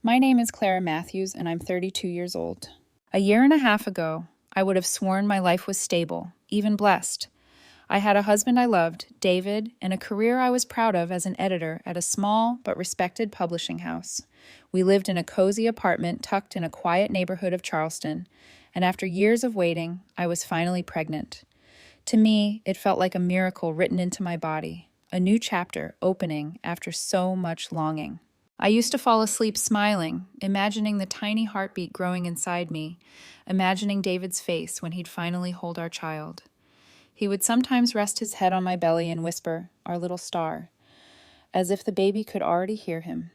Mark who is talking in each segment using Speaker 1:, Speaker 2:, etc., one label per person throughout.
Speaker 1: My name is Clara Matthews, and I'm 32 years old. A year and a half ago, I would have sworn my life was stable, even blessed. I had a husband I loved, David, and a career I was proud of as an editor at a small but respected publishing house. We lived in a cozy apartment tucked in a quiet neighborhood of Charleston, and after years of waiting, I was finally pregnant. To me, it felt like a miracle written into my body, a new chapter opening after so much longing. I used to fall asleep smiling, imagining the tiny heartbeat growing inside me, imagining David's face when he'd finally hold our child. He would sometimes rest his head on my belly and whisper, "Our little star," as if the baby could already hear him.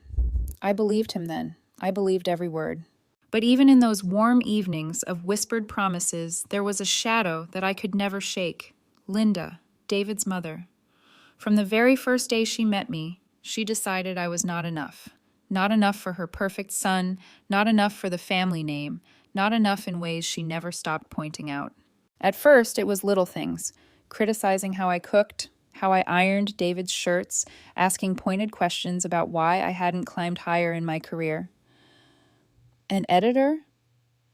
Speaker 1: I believed him then. I believed every word. But even in those warm evenings of whispered promises, there was a shadow that I could never shake. Linda, David's mother. From the very first day she met me, she decided I was not enough. Not enough for her perfect son, not enough for the family name, not enough in ways she never stopped pointing out. At first, it was little things, criticizing how I cooked, how I ironed David's shirts, asking pointed questions about why I hadn't climbed higher in my career. An editor?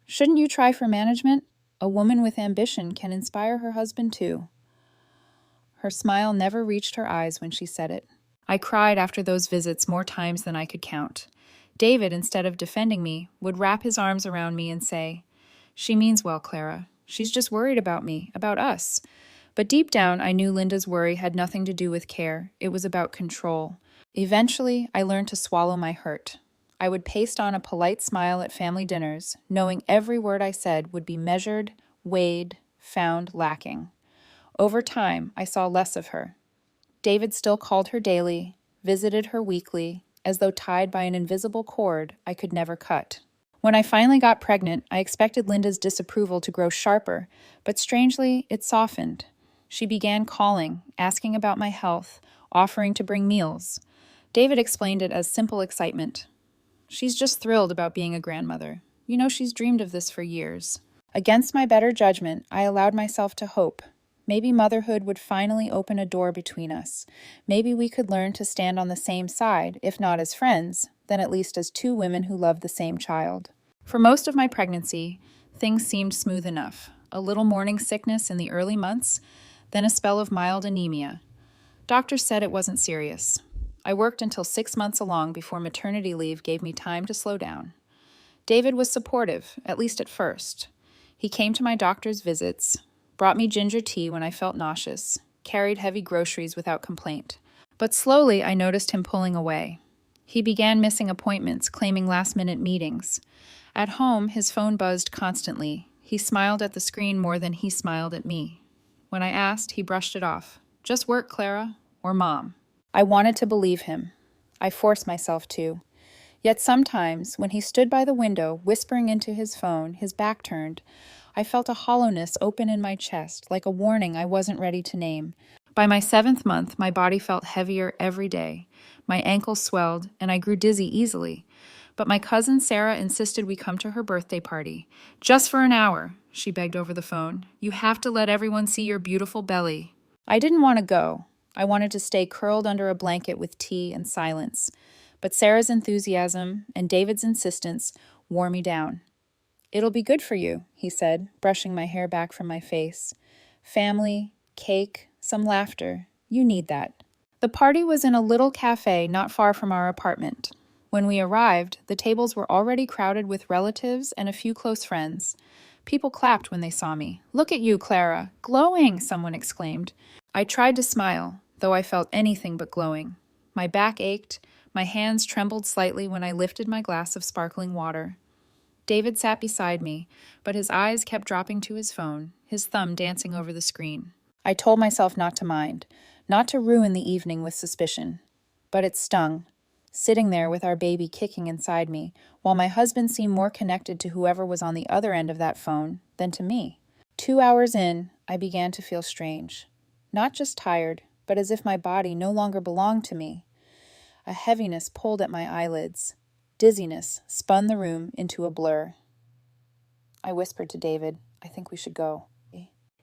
Speaker 1: Shouldn't you try for management? A woman with ambition can inspire her husband too. Her smile never reached her eyes when she said it. I cried after those visits more times than I could count. David, instead of defending me, would wrap his arms around me and say, "She means well, Clara. She's just worried about me, about us." But deep down, I knew Linda's worry had nothing to do with care. It was about control. Eventually, I learned to swallow my hurt. I would paste on a polite smile at family dinners, knowing every word I said would be measured, weighed, found lacking. Over time, I saw less of her. David still called her daily, visited her weekly, as though tied by an invisible cord I could never cut. When I finally got pregnant, I expected Linda's disapproval to grow sharper, but strangely, it softened. She began calling, asking about my health, offering to bring meals. David explained it as simple excitement. "She's just thrilled about being a grandmother. You know, she's dreamed of this for years." Against my better judgment, I allowed myself to hope. Maybe motherhood would finally open a door between us. Maybe we could learn to stand on the same side, if not as friends, then at least as two women who loved the same child. For most of my pregnancy, things seemed smooth enough. A little morning sickness in the early months, then a spell of mild anemia. Doctors said it wasn't serious. I worked until 6 months along before maternity leave gave me time to slow down. David was supportive, at least at first. He came to my doctor's visits, brought me ginger tea when I felt nauseous, carried heavy groceries without complaint. But slowly I noticed him pulling away. He began missing appointments, claiming last-minute meetings. At home, his phone buzzed constantly. He smiled at the screen more than he smiled at me. When I asked, he brushed it off. "Just work, Clara," or "Mom." I wanted to believe him. I forced myself to. Yet sometimes, when he stood by the window, whispering into his phone, his back turned, I felt a hollowness open in my chest, like a warning I wasn't ready to name. By my 7th month, my body felt heavier every day. My ankles swelled, and I grew dizzy easily. But my cousin Sarah insisted we come to her birthday party. "Just for an hour," she begged over the phone. "You have to let everyone see your beautiful belly." I didn't want to go. I wanted to stay curled under a blanket with tea and silence. But Sarah's enthusiasm and David's insistence wore me down. "It'll be good for you," he said, brushing my hair back from my face. "Family, cake, some laughter. You need that." The party was in a little cafe not far from our apartment. When we arrived, the tables were already crowded with relatives and a few close friends. People clapped when they saw me. "Look at you, Clara! Glowing!" someone exclaimed. I tried to smile, though I felt anything but glowing. My back ached. My hands trembled slightly when I lifted my glass of sparkling water. David sat beside me, but his eyes kept dropping to his phone, his thumb dancing over the screen. I told myself not to mind, not to ruin the evening with suspicion. But it stung, sitting there with our baby kicking inside me, while my husband seemed more connected to whoever was on the other end of that phone than to me. 2 hours in, I began to feel strange. Not just tired, but as if my body no longer belonged to me. A heaviness pulled at my eyelids. Dizziness spun the room into a blur. I whispered to David, "I think we should go."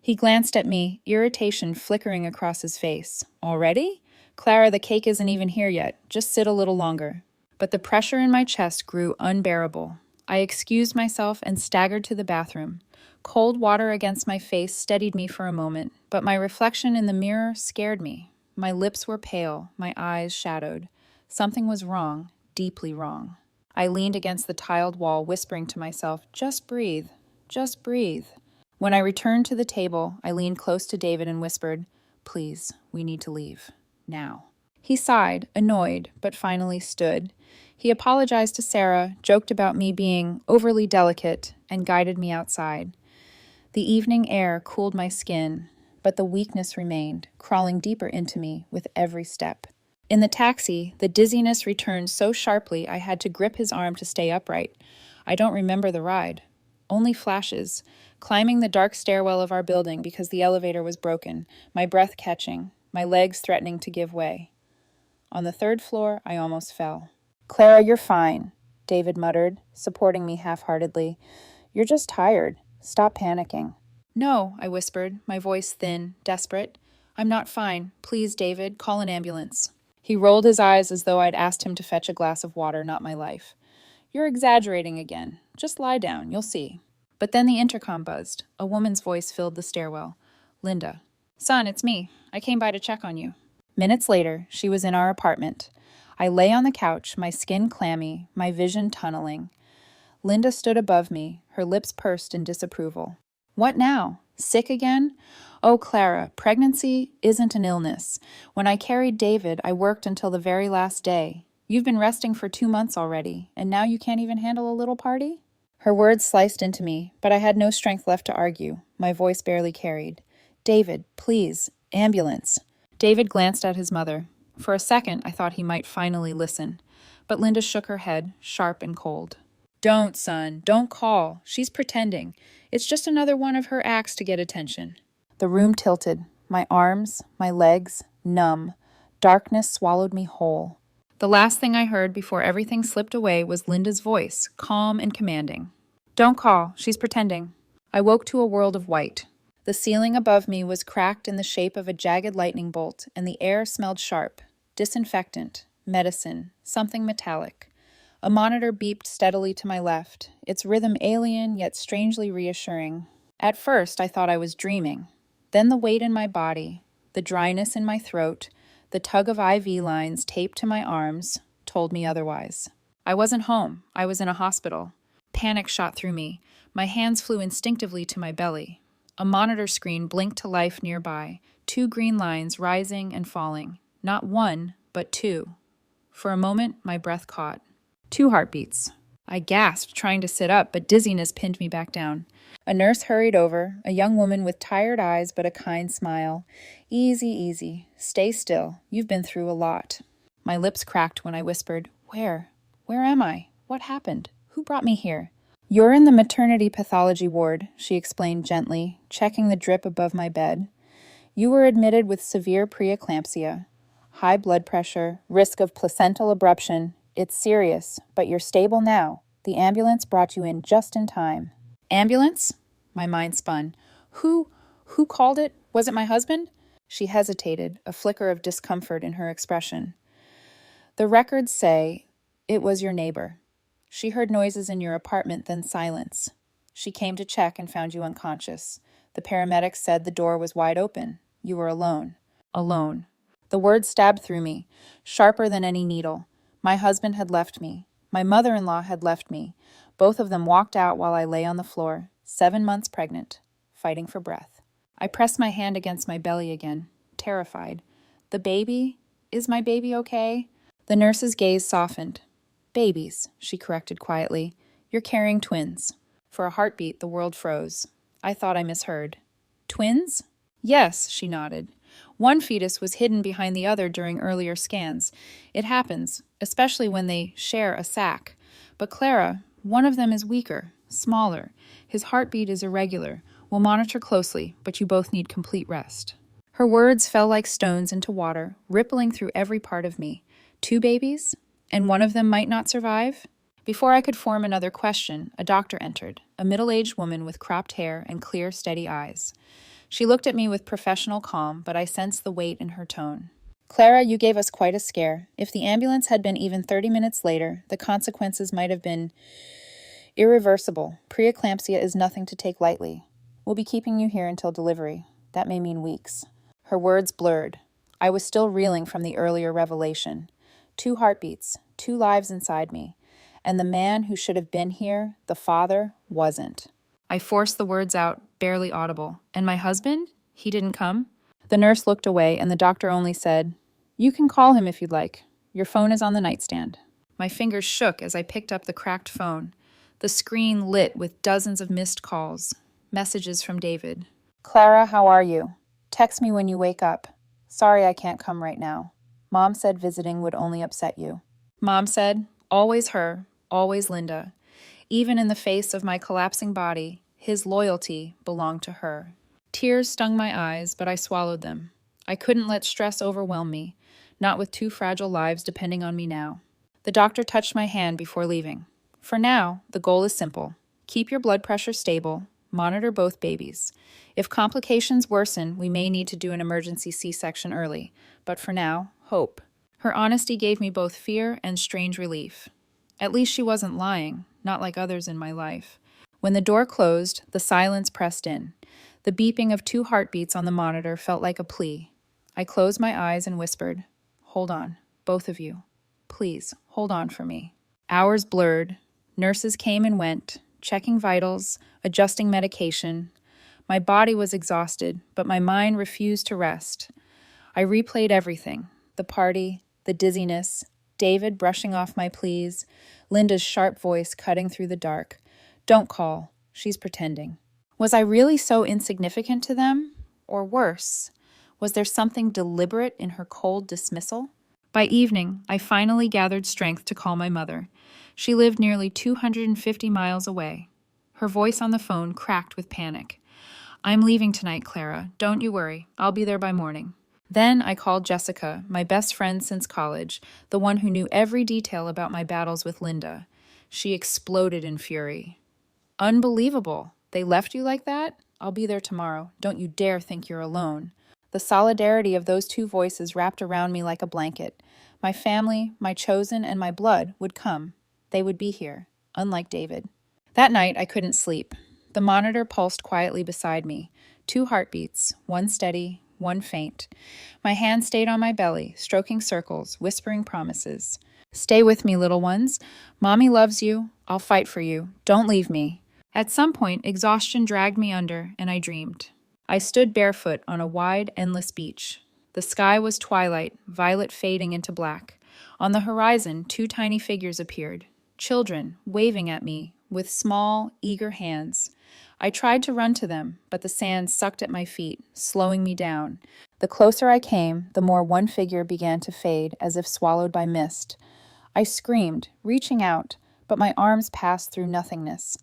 Speaker 1: He glanced at me, irritation flickering across his face. "Already? Clara, the cake isn't even here yet. Just sit a little longer." But the pressure in my chest grew unbearable. I excused myself and staggered to the bathroom. Cold water against my face steadied me for a moment, but my reflection in the mirror scared me. My lips were pale, my eyes shadowed. Something was wrong, deeply wrong. I leaned against the tiled wall, whispering to myself, "Just breathe, just breathe." When I returned to the table, I leaned close to David and whispered, "Please, we need to leave. Now." He sighed, annoyed, but finally stood. He apologized to Sarah, joked about me being overly delicate, and guided me outside. The evening air cooled my skin, but the weakness remained, crawling deeper into me with every step. In the taxi, the dizziness returned so sharply I had to grip his arm to stay upright. I don't remember the ride. Only flashes. Climbing the dark stairwell of our building because the elevator was broken, my breath catching, my legs threatening to give way. On the third floor, I almost fell. "Clara, you're fine," David muttered, supporting me half-heartedly. "You're just tired. Stop panicking." "No," I whispered, my voice thin, desperate. "I'm not fine. Please, David, call an ambulance." He rolled his eyes as though I'd asked him to fetch a glass of water, not my life. "You're exaggerating again. Just lie down, you'll see." But then the intercom buzzed. A woman's voice filled the stairwell. "Linda." "Son, it's me. I came by to check on you." Minutes later, she was in our apartment. I lay on the couch, my skin clammy, my vision tunneling. Linda stood above me, her lips pursed in disapproval. "What now? Sick again?" "Oh, Clara, pregnancy isn't an illness. When I carried David, I worked until the very last day. You've been resting for 2 months already, and now you can't even handle a little party?" Her words sliced into me, but I had no strength left to argue. My voice barely carried. "David, please, ambulance." David glanced at his mother. For a second, I thought he might finally listen. But Linda shook her head, sharp and cold. "Don't, son. Don't call. She's pretending. It's just another one of her acts to get attention." The room tilted. My arms, my legs, numb. Darkness swallowed me whole. The last thing I heard before everything slipped away was Linda's voice, calm and commanding. "Don't call. She's pretending." I woke to a world of white. The ceiling above me was cracked in the shape of a jagged lightning bolt, and the air smelled sharp. Disinfectant, medicine, something metallic. A monitor beeped steadily to my left, its rhythm alien yet strangely reassuring. At first, I thought I was dreaming. Then the weight in my body, the dryness in my throat, the tug of IV lines taped to my arms, told me otherwise. I wasn't home. I was in a hospital. Panic shot through me. My hands flew instinctively to my belly. A monitor screen blinked to life nearby, 2 green lines rising and falling. Not 1, but 2. For a moment, my breath caught. 2 heartbeats. I gasped, trying to sit up, but dizziness pinned me back down. A nurse hurried over, a young woman with tired eyes but a kind smile. "Easy, easy. Stay still. You've been through a lot." My lips cracked when I whispered, "Where? Where am I? What happened? Who brought me here?" "You're in the maternity pathology ward," she explained gently, checking the drip above my bed. "You were admitted with severe preeclampsia. High blood pressure, risk of placental abruption. It's serious, but you're stable now. The ambulance brought you in just in time." "Ambulance?" My mind spun. Who called it? Was it my husband?" She hesitated, a flicker of discomfort in her expression. "The records say it was your neighbor. She heard noises in your apartment, then silence. She came to check and found you unconscious. The paramedics said the door was wide open. You were alone." Alone. The word stabbed through me, sharper than any needle. My husband had left me. My mother-in-law had left me. Both of them walked out while I lay on the floor, 7 months pregnant, fighting for breath. I pressed my hand against my belly again, terrified. "The baby? Is my baby okay?" The nurse's gaze softened. "Babies," she corrected quietly. "You're carrying twins." For a heartbeat, the world froze. I thought I misheard. "Twins?" "Yes," she nodded. "One fetus was hidden behind the other during earlier scans. It happens, especially when they share a sac. But Clara, one of them is weaker, smaller. His heartbeat is irregular. We'll monitor closely, but you both need complete rest." Her words fell like stones into water, rippling through every part of me. 2 babies? And one of them might not survive? Before I could form another question, a doctor entered, a middle-aged woman with cropped hair and clear, steady eyes. She looked at me with professional calm, but I sensed the weight in her tone. Clara, you gave us quite a scare. If the ambulance had been even 30 minutes later, the consequences might have been irreversible. Preeclampsia is nothing to take lightly. We'll be keeping you here until delivery. That may mean weeks." Her words blurred. I was still reeling from the earlier revelation. 2 heartbeats, 2 lives inside me. And the man who should have been here, the father, wasn't. I forced the words out, barely audible. "And my husband? He didn't come?" The nurse looked away, and the doctor only said, "You can call him if you'd like. Your phone is on the nightstand." My fingers shook as I picked up the cracked phone. The screen lit with dozens of missed calls. Messages from David. "Clara, how are you? Text me when you wake up. Sorry I can't come right now. Mom said visiting would only upset you." Mom said, always her, always Linda. Even in the face of my collapsing body, his loyalty belonged to her. Tears stung my eyes, but I swallowed them. I couldn't let stress overwhelm me, not with 2 fragile lives depending on me now. The doctor touched my hand before leaving. "For now, the goal is simple. Keep your blood pressure stable, monitor both babies. If complications worsen, we may need to do an emergency C-section early, but for now, hope." Her honesty gave me both fear and strange relief. At least she wasn't lying, not like others in my life. When the door closed, the silence pressed in. The beeping of 2 heartbeats on the monitor felt like a plea. I closed my eyes and whispered, "Hold on, both of you. Please, hold on for me." Hours blurred. Nurses came and went, checking vitals, adjusting medication. My body was exhausted, but my mind refused to rest. I replayed everything: the party, the dizziness, David brushing off my pleas, Linda's sharp voice cutting through the dark. "Don't call. She's pretending." Was I really so insignificant to them? Or worse, was there something deliberate in her cold dismissal? By evening, I finally gathered strength to call my mother. She lived nearly 250 miles away. Her voice on the phone cracked with panic. "I'm leaving tonight, Clara. Don't you worry. I'll be there by morning." Then I called Jessica, my best friend since college, the one who knew every detail about my battles with Linda. She exploded in fury. "Unbelievable. They left you like that? I'll be there tomorrow. Don't you dare think you're alone." The solidarity of those 2 voices wrapped around me like a blanket. My family, my chosen, and my blood would come. They would be here, unlike David. That night, I couldn't sleep. The monitor pulsed quietly beside me. 2 heartbeats, one steady, one faint. My hand stayed on my belly, stroking circles, whispering promises. "Stay with me, little ones. Mommy loves you. I'll fight for you. Don't leave me." At some point, exhaustion dragged me under, and I dreamed. I stood barefoot on a wide, endless beach. The sky was twilight, violet fading into black. On the horizon, 2 tiny figures appeared. Children, waving at me, with small, eager hands. I tried to run to them, but the sand sucked at my feet, slowing me down. The closer I came, the more one figure began to fade, as if swallowed by mist. I screamed, reaching out, but my arms passed through nothingness.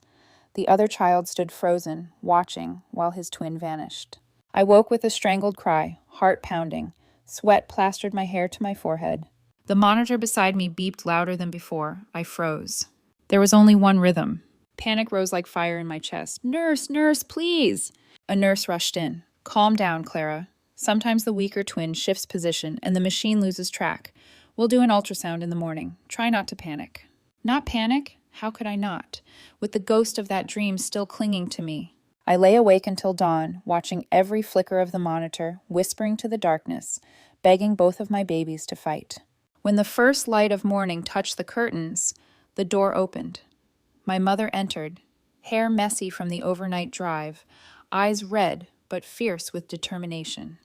Speaker 1: The other child stood frozen, watching, while his twin vanished. I woke with a strangled cry, heart pounding. Sweat plastered my hair to my forehead. The monitor beside me beeped louder than before. I froze. There was only one rhythm. Panic rose like fire in my chest. "Nurse, nurse, please!" A nurse rushed in. "Calm down, Clara. Sometimes the weaker twin shifts position and the machine loses track. We'll do an ultrasound in the morning. Try not to panic." Not panic? How could I not, with the ghost of that dream still clinging to me? I lay awake until dawn, watching every flicker of the monitor, whispering to the darkness, begging both of my babies to fight. When the first light of morning touched the curtains, the door opened. My mother entered, hair messy from the overnight drive, eyes red but fierce with determination.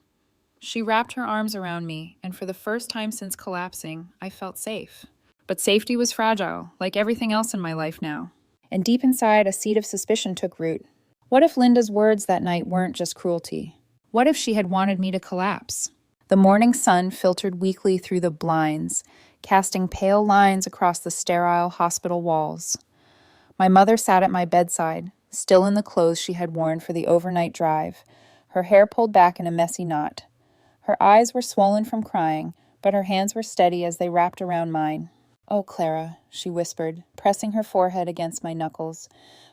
Speaker 1: She wrapped her arms around me, and for the first time since collapsing, I felt safe. But safety was fragile, like everything else in my life now. And deep inside, a seed of suspicion took root. What if Linda's words that night weren't just cruelty? What if she had wanted me to collapse? The morning sun filtered weakly through the blinds, casting pale lines across the sterile hospital walls. My mother sat at my bedside, still in the clothes she had worn for the overnight drive, her hair pulled back in a messy knot. Her eyes were swollen from crying, but her hands were steady as they wrapped around mine. "Oh, Clara," she whispered, pressing her forehead against my knuckles.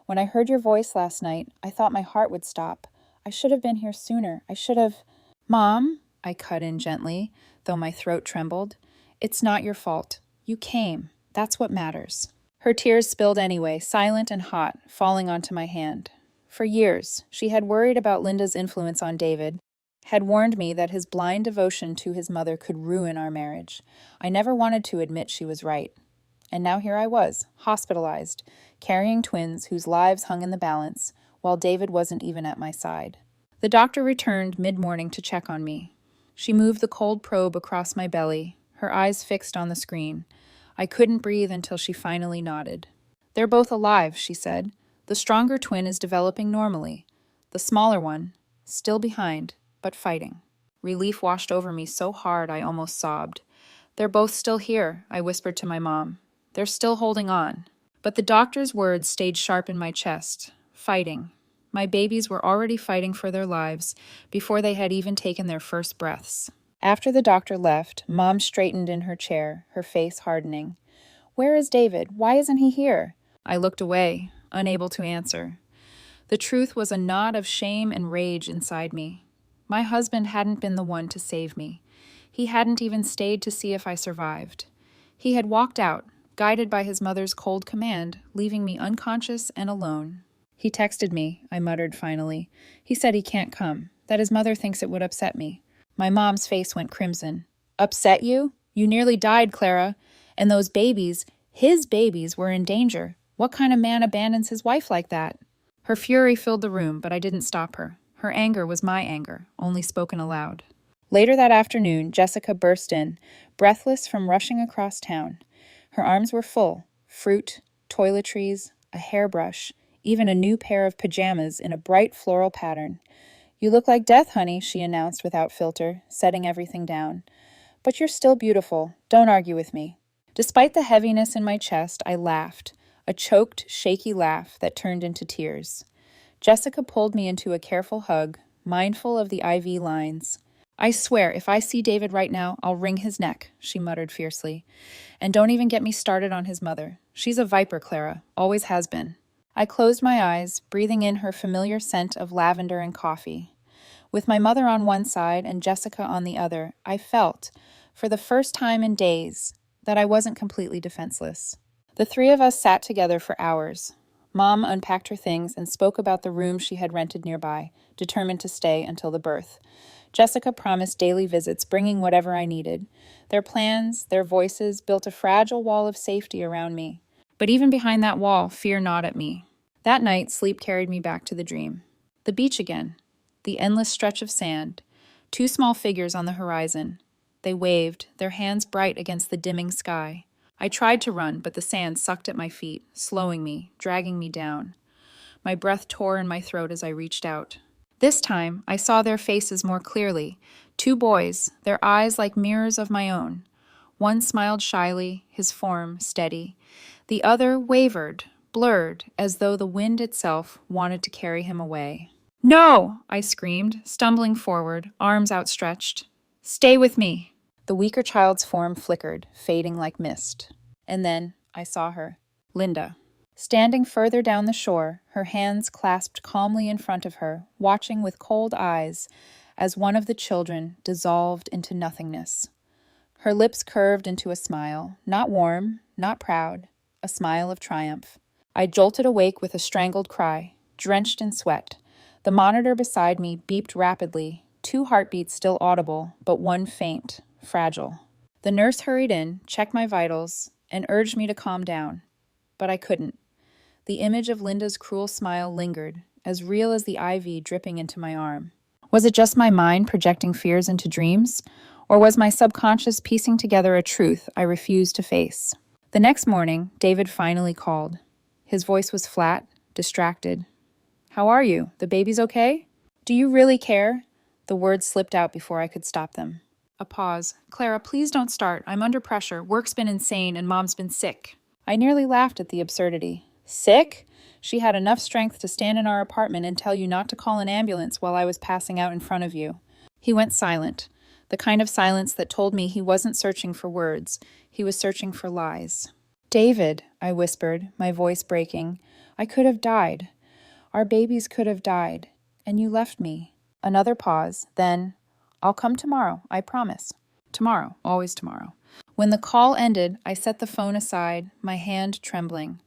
Speaker 1: "When I heard your voice last night, I thought my heart would stop. I should have been here sooner. I should have—" "Mom," I cut in gently, though my throat trembled. "It's not your fault. You came. That's what matters." Her tears spilled anyway, silent and hot, falling onto my hand. For years, she had worried about Linda's influence on David, had warned me that his blind devotion to his mother could ruin our marriage. I never wanted to admit she was right. And now here I was, hospitalized, carrying twins whose lives hung in the balance, while David wasn't even at my side. The doctor returned mid-morning to check on me. She moved the cold probe across my belly, her eyes fixed on the screen. I couldn't breathe until she finally nodded. "They're both alive," she said. "The stronger twin is developing normally. The smaller one, still behind, but fighting." Relief washed over me so hard I almost sobbed. "They're both still here," I whispered to my mom. "They're still holding on." But the doctor's words stayed sharp in my chest. Fighting. My babies were already fighting for their lives before they had even taken their first breaths. After the doctor left, Mom straightened in her chair, her face hardening. "Where is David? Why isn't he here?" I looked away, unable to answer. The truth was a knot of shame and rage inside me. My husband hadn't been the one to save me. He hadn't even stayed to see if I survived. He had walked out, guided by his mother's cold command, leaving me unconscious and alone. "He texted me," I muttered finally. "He said he can't come, that his mother thinks it would upset me." My mom's face went crimson. "Upset you? You nearly died, Clara. And those babies, his babies, were in danger. What kind of man abandons his wife like that?" Her fury filled the room, but I didn't stop her. Her anger was my anger, only spoken aloud. Later that afternoon, Jessica burst in, breathless from rushing across town. Her arms were full: fruit, toiletries, a hairbrush, even a new pair of pajamas in a bright floral pattern. "You look like death, honey," she announced without filter, setting everything down. "But you're still beautiful. Don't argue with me." Despite the heaviness in my chest, I laughed, a choked, shaky laugh that turned into tears. Jessica pulled me into a careful hug, mindful of the IV lines. "I swear, if I see David right now, I'll wring his neck," she muttered fiercely. "And don't even get me started on his mother. She's a viper, Clara, always has been." I closed my eyes, breathing in her familiar scent of lavender and coffee. With my mother on one side and Jessica on the other, I felt, for the first time in days, that I wasn't completely defenseless. The three of us sat together for hours. Mom unpacked her things and spoke about the room she had rented nearby, determined to stay until the birth. Jessica promised daily visits, bringing whatever I needed. Their plans, their voices, built a fragile wall of safety around me. But even behind that wall, fear gnawed at me. That night, sleep carried me back to the dream. The beach again. The endless stretch of sand. Two small figures on the horizon. They waved, their hands bright against the dimming sky. I tried to run, but the sand sucked at my feet, slowing me, dragging me down. My breath tore in my throat as I reached out. This time, I saw their faces more clearly. Two boys, their eyes like mirrors of my own. One smiled shyly, his form steady. The other wavered, blurred, as though the wind itself wanted to carry him away. "No!" I screamed, stumbling forward, arms outstretched. "Stay with me!" The weaker child's form flickered, fading like mist. And then I saw her, Linda, standing further down the shore, her hands clasped calmly in front of her, watching with cold eyes as one of the children dissolved into nothingness. Her lips curved into a smile, not warm, not proud, a smile of triumph. I jolted awake with a strangled cry, drenched in sweat. The monitor beside me beeped rapidly, 2 heartbeats still audible, but one faint, fragile. The nurse hurried in, checked my vitals, and urged me to calm down. But I couldn't. The image of Linda's cruel smile lingered, as real as the IV dripping into my arm. Was it just my mind projecting fears into dreams? Or was my subconscious piecing together a truth I refused to face? The next morning, David finally called. His voice was flat, distracted. "How are you? The baby's okay?" "Do you really care?" The words slipped out before I could stop them. A pause. "Clara, please don't start. I'm under pressure. Work's been insane and Mom's been sick." I nearly laughed at the absurdity. Sick? She had enough strength to stand in our apartment and tell you not to call an ambulance while I was passing out in front of you. He went silent, the kind of silence that told me he wasn't searching for words. He was searching for lies. "David," I whispered, my voice breaking, "I could have died. Our babies could have died. And you left me." Another pause, then, "I'll come tomorrow, I promise." Tomorrow, always tomorrow. When the call ended, I set the phone aside, my hand trembling.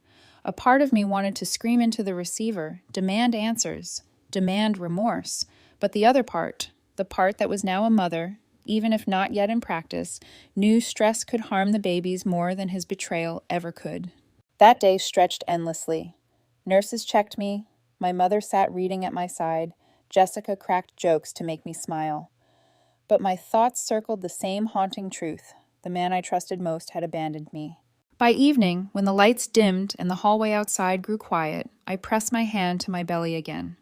Speaker 1: A part of me wanted to scream into the receiver, demand answers, demand remorse. But the other part, the part that was now a mother, even if not yet in practice, knew stress could harm the babies more than his betrayal ever could. That day stretched endlessly. Nurses checked me, my mother sat reading at my side, Jessica cracked jokes to make me smile. But my thoughts circled the same haunting truth. The man I trusted most had abandoned me. By evening, when the lights dimmed and the hallway outside grew quiet, I pressed my hand to my belly again.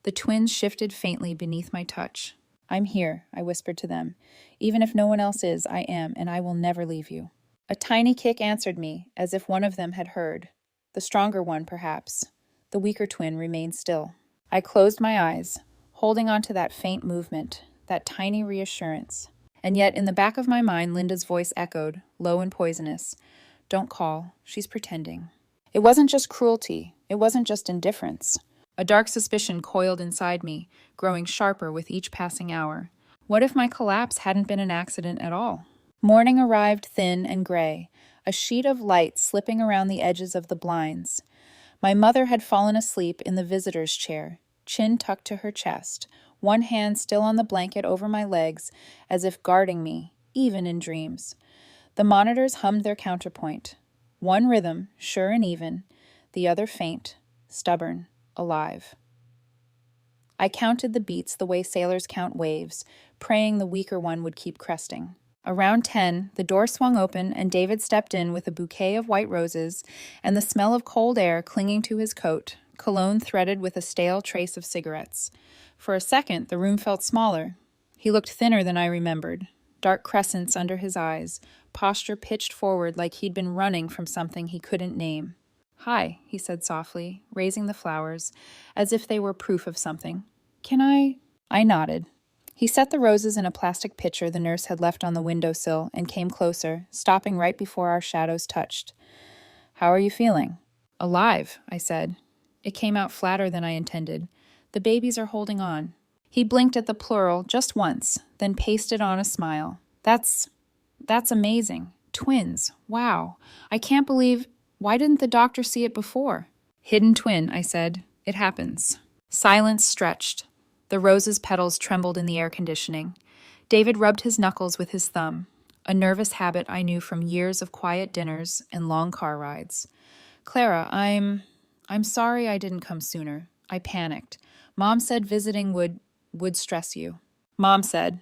Speaker 1: The twins shifted faintly beneath my touch. I'm here, I whispered to them. Even if no one else is, I am, and I will never leave you. A tiny kick answered me, as if one of them had heard. The stronger one, perhaps. The weaker twin remained still. I closed my eyes, holding on to that faint movement, that tiny reassurance. And yet, in the back of my mind, Linda's voice echoed, low and poisonous. Don't call. She's pretending. It wasn't just cruelty. It wasn't just indifference. A dark suspicion coiled inside me, growing sharper with each passing hour. What if my collapse hadn't been an accident at all? Morning arrived thin and gray, a sheet of light slipping around the edges of the blinds. My mother had fallen asleep in the visitor's chair, chin tucked to her chest, one hand still on the blanket over my legs, as if guarding me, even in dreams. The monitors hummed their counterpoint. One rhythm, sure and even, the other faint, stubborn, alive. I counted the beats the way sailors count waves, praying the weaker one would keep cresting. Around 10, the door swung open and David stepped in with a bouquet of white roses and the smell of cold air clinging to his coat, cologne threaded with a stale trace of cigarettes. For a second, the room felt smaller. He looked thinner than I remembered, dark crescents under his eyes, posture pitched forward like he'd been running from something he couldn't name. Hi, he said softly, raising the flowers, as if they were proof of something. Can I? I nodded. He set the roses in a plastic pitcher the nurse had left on the windowsill and came closer, stopping right before our shadows touched. How are you feeling? Alive, I said. It came out flatter than I intended. The babies are holding on. He blinked at the plural just once, then pasted on a smile. That's amazing. Twins. Wow. I can't believe... Why didn't the doctor see it before? Hidden twin, I said. It happens. Silence stretched. The rose's petals trembled in the air conditioning. David rubbed his knuckles with his thumb, a nervous habit I knew from years of quiet dinners and long car rides. Clara, I'm sorry I didn't come sooner. I panicked. Mom said visiting would stress you. Mom said.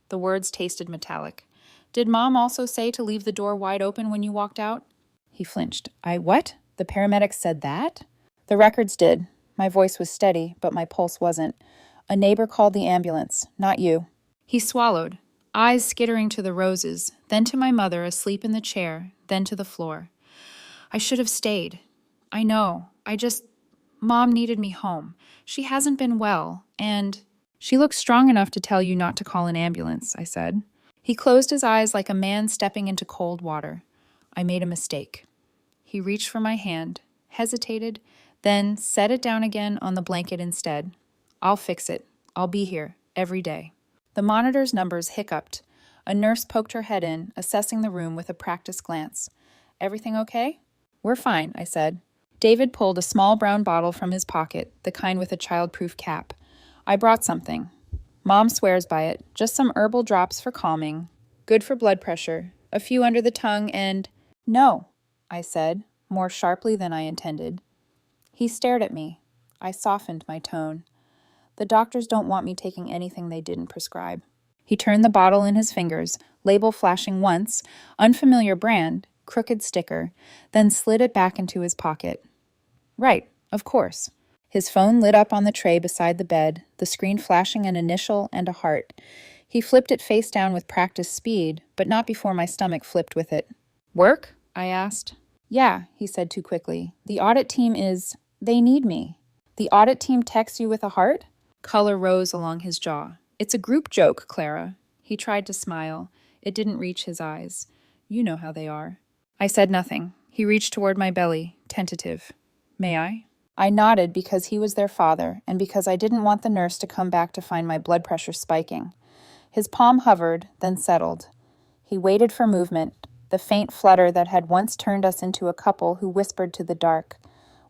Speaker 1: The words tasted metallic. Did Mom also say to leave the door wide open when you walked out? He flinched. What? The paramedics said that? The records did. My voice was steady, but my pulse wasn't. A neighbor called the ambulance, not you. He swallowed, eyes skittering to the roses, then to my mother asleep in the chair, then to the floor. I should have stayed. I know. Mom needed me home. She hasn't been well, and... She looks strong enough to tell you not to call an ambulance, I said. He closed his eyes like a man stepping into cold water. I made a mistake. He reached for my hand, hesitated, then set it down again on the blanket instead. I'll fix it. I'll be here, every day. The monitor's numbers hiccuped. A nurse poked her head in, assessing the room with a practiced glance. Everything okay? We're fine, I said. David pulled a small brown bottle from his pocket, the kind with a child-proof cap. I brought something. Mom swears by it. Just some herbal drops for calming. Good for blood pressure. A few under the tongue and... No, I said, more sharply than I intended. He stared at me. I softened my tone. The doctors don't want me taking anything they didn't prescribe. He turned the bottle in his fingers, label flashing once, unfamiliar brand, crooked sticker, then slid it back into his pocket. Right, of course. His phone lit up on the tray beside the bed, the screen flashing an initial and a heart. He flipped it face down with practiced speed, but not before my stomach flipped with it. Work? I asked. Yeah, he said too quickly. The audit team is... They need me. The audit team texts you with a heart? Color rose along his jaw. It's a group joke, Clara. He tried to smile. It didn't reach his eyes. You know how they are. I said nothing. He reached toward my belly, tentative. May I? I nodded because he was their father and because I didn't want the nurse to come back to find my blood pressure spiking. His palm hovered, then settled. He waited for movement, the faint flutter that had once turned us into a couple who whispered to the dark.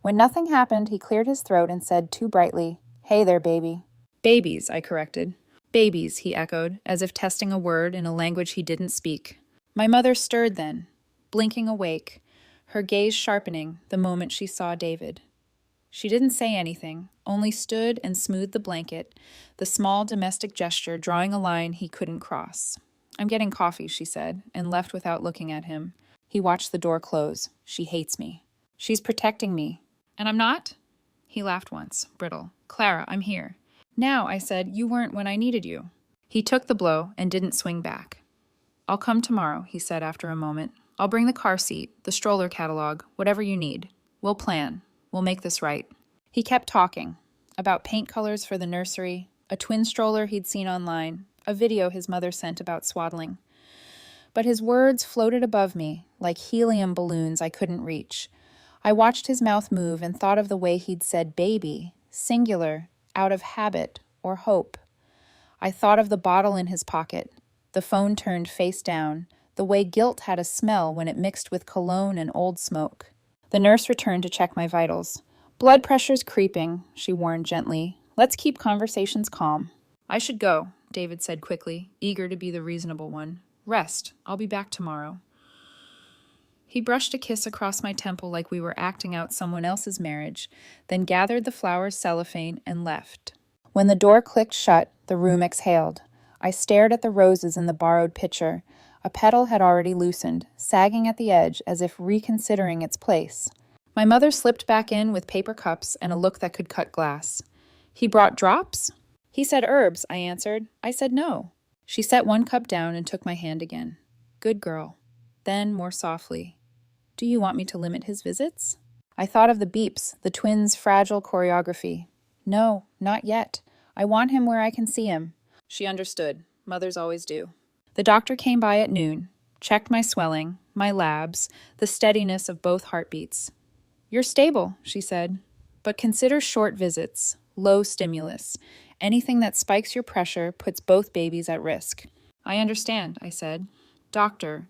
Speaker 1: When nothing happened, he cleared his throat and said too brightly, "Hey there, baby." "Babies," I corrected. "Babies," he echoed, as if testing a word in a language he didn't speak. My mother stirred then, blinking awake, her gaze sharpening the moment she saw David. She didn't say anything, only stood and smoothed the blanket, the small domestic gesture drawing a line he couldn't cross. "I'm getting coffee," she said, and left without looking at him. He watched the door close. "She hates me. She's protecting me. And I'm not?" He laughed once, brittle. "Clara, I'm here." "Now," I said, "you weren't when I needed you." He took the blow and didn't swing back. "I'll come tomorrow," he said after a moment. "I'll bring the car seat, the stroller catalog, whatever you need. We'll plan. We'll make this right." He kept talking about paint colors for the nursery, a twin stroller he'd seen online, a video his mother sent about swaddling. But his words floated above me like helium balloons I couldn't reach. I watched his mouth move and thought of the way he'd said baby, singular, out of habit or hope. I thought of the bottle in his pocket, the phone turned face down, the way guilt had a smell when it mixed with cologne and old smoke. The nurse returned to check my vitals. "Blood pressure's creeping," she warned gently. "Let's keep conversations calm." "I should go," David said quickly, eager to be the reasonable one. "Rest. I'll be back tomorrow." He brushed a kiss across my temple like we were acting out someone else's marriage, then gathered the flowers' cellophane and left. When the door clicked shut, the room exhaled. I stared at the roses in the borrowed pitcher. A petal had already loosened, sagging at the edge as if reconsidering its place. My mother slipped back in with paper cups and a look that could cut glass. "He brought drops?" "He said herbs," I answered. I said no. She set one cup down and took my hand again. "Good girl." Then, more softly, "Do you want me to limit his visits?" I thought of the beeps, the twins' fragile choreography. "No, not yet. I want him where I can see him." She understood. Mothers always do. The doctor came by at noon, checked my swelling, my labs, the steadiness of both heartbeats. "You're stable," she said, "but consider short visits, low stimulus. Anything that spikes your pressure puts both babies at risk." "I understand," I said. "Doctor,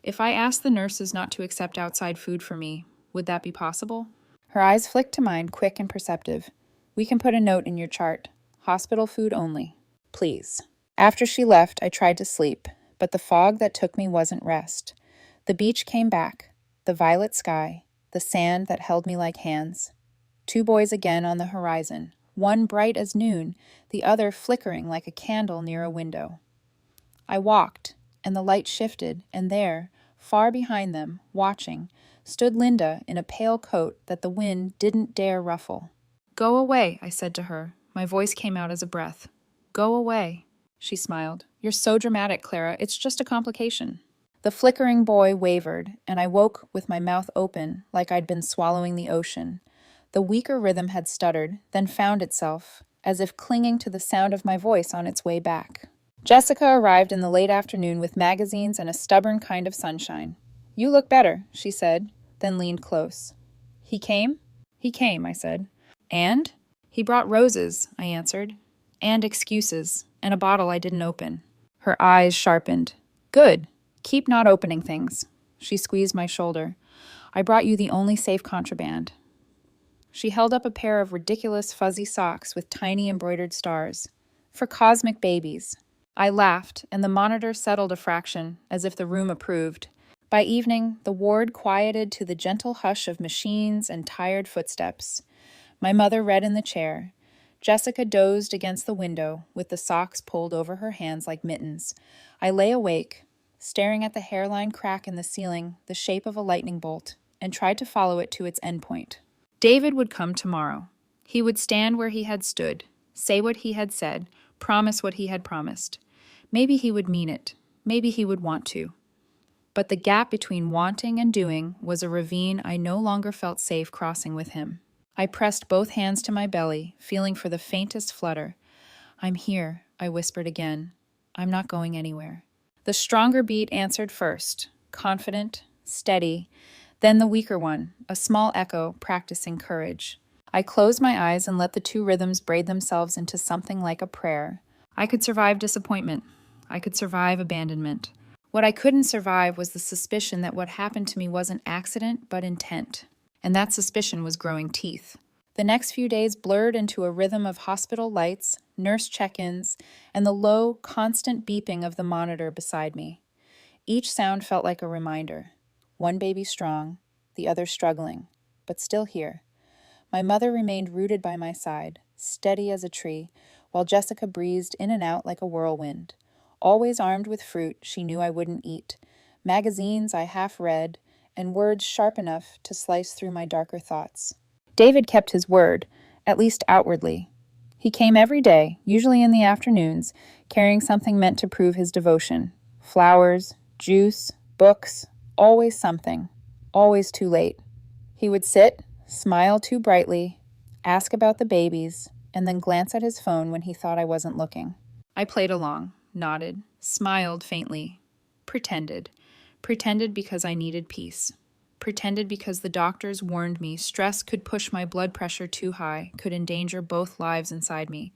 Speaker 1: if I asked the nurses not to accept outside food for me, would that be possible?" Her eyes flicked to mine, quick and perceptive. "We can put a note in your chart. Hospital food only. Please." After she left, I tried to sleep, but the fog that took me wasn't rest. The beach came back, the violet sky, the sand that held me like hands. 2 boys again on the horizon, one bright as noon, the other flickering like a candle near a window. I walked, and the light shifted, and there, far behind them, watching, stood Linda in a pale coat that the wind didn't dare ruffle. "Go away," I said to her. My voice came out as a breath. "Go away." She smiled. "You're so dramatic, Clara. It's just a complication." The flickering boy wavered, and I woke with my mouth open like I'd been swallowing the ocean. The weaker rhythm had stuttered, then found itself, as if clinging to the sound of my voice on its way back. Jessica arrived in the late afternoon with magazines and a stubborn kind of sunshine. "You look better," she said, then leaned close. "He came?" "He came," I said. "And?" "He brought roses," I answered. "And excuses, and a bottle I didn't open." Her eyes sharpened. "Good. Keep not opening things." She squeezed my shoulder. "I brought you the only safe contraband." She held up a pair of ridiculous fuzzy socks with tiny embroidered stars. "For cosmic babies." I laughed, and the monitor settled a fraction, as if the room approved. By evening, the ward quieted to the gentle hush of machines and tired footsteps. My mother read in the chair. Jessica dozed against the window, with the socks pulled over her hands like mittens. I lay awake, staring at the hairline crack in the ceiling, the shape of a lightning bolt, and tried to follow it to its endpoint. David would come tomorrow. He would stand where he had stood, say what he had said, promise what he had promised. Maybe he would mean it. Maybe he would want to. But the gap between wanting and doing was a ravine I no longer felt safe crossing with him. I pressed both hands to my belly, feeling for the faintest flutter. "I'm here," I whispered again. "I'm not going anywhere." The stronger beat answered first, confident, steady, then the weaker one, a small echo practicing courage. I closed my eyes and let the 2 rhythms braid themselves into something like a prayer. I could survive disappointment. I could survive abandonment. What I couldn't survive was the suspicion that what happened to me wasn't accident, but intent. And that suspicion was growing teeth. The next few days blurred into a rhythm of hospital lights, nurse check-ins, and the low, constant beeping of the monitor beside me. Each sound felt like a reminder. One baby strong, the other struggling, but still here. My mother remained rooted by my side, steady as a tree, while Jessica breezed in and out like a whirlwind. Always armed with fruit she knew I wouldn't eat, magazines I half read, and words sharp enough to slice through my darker thoughts. David kept his word, at least outwardly. He came every day, usually in the afternoons, carrying something meant to prove his devotion. Flowers, juice, books, always something, always too late. He would sit, smile too brightly, ask about the babies, and then glance at his phone when he thought I wasn't looking. I played along, nodded, smiled faintly, pretended because I needed peace. Pretended because the doctors warned me stress could push my blood pressure too high, could endanger both lives inside me.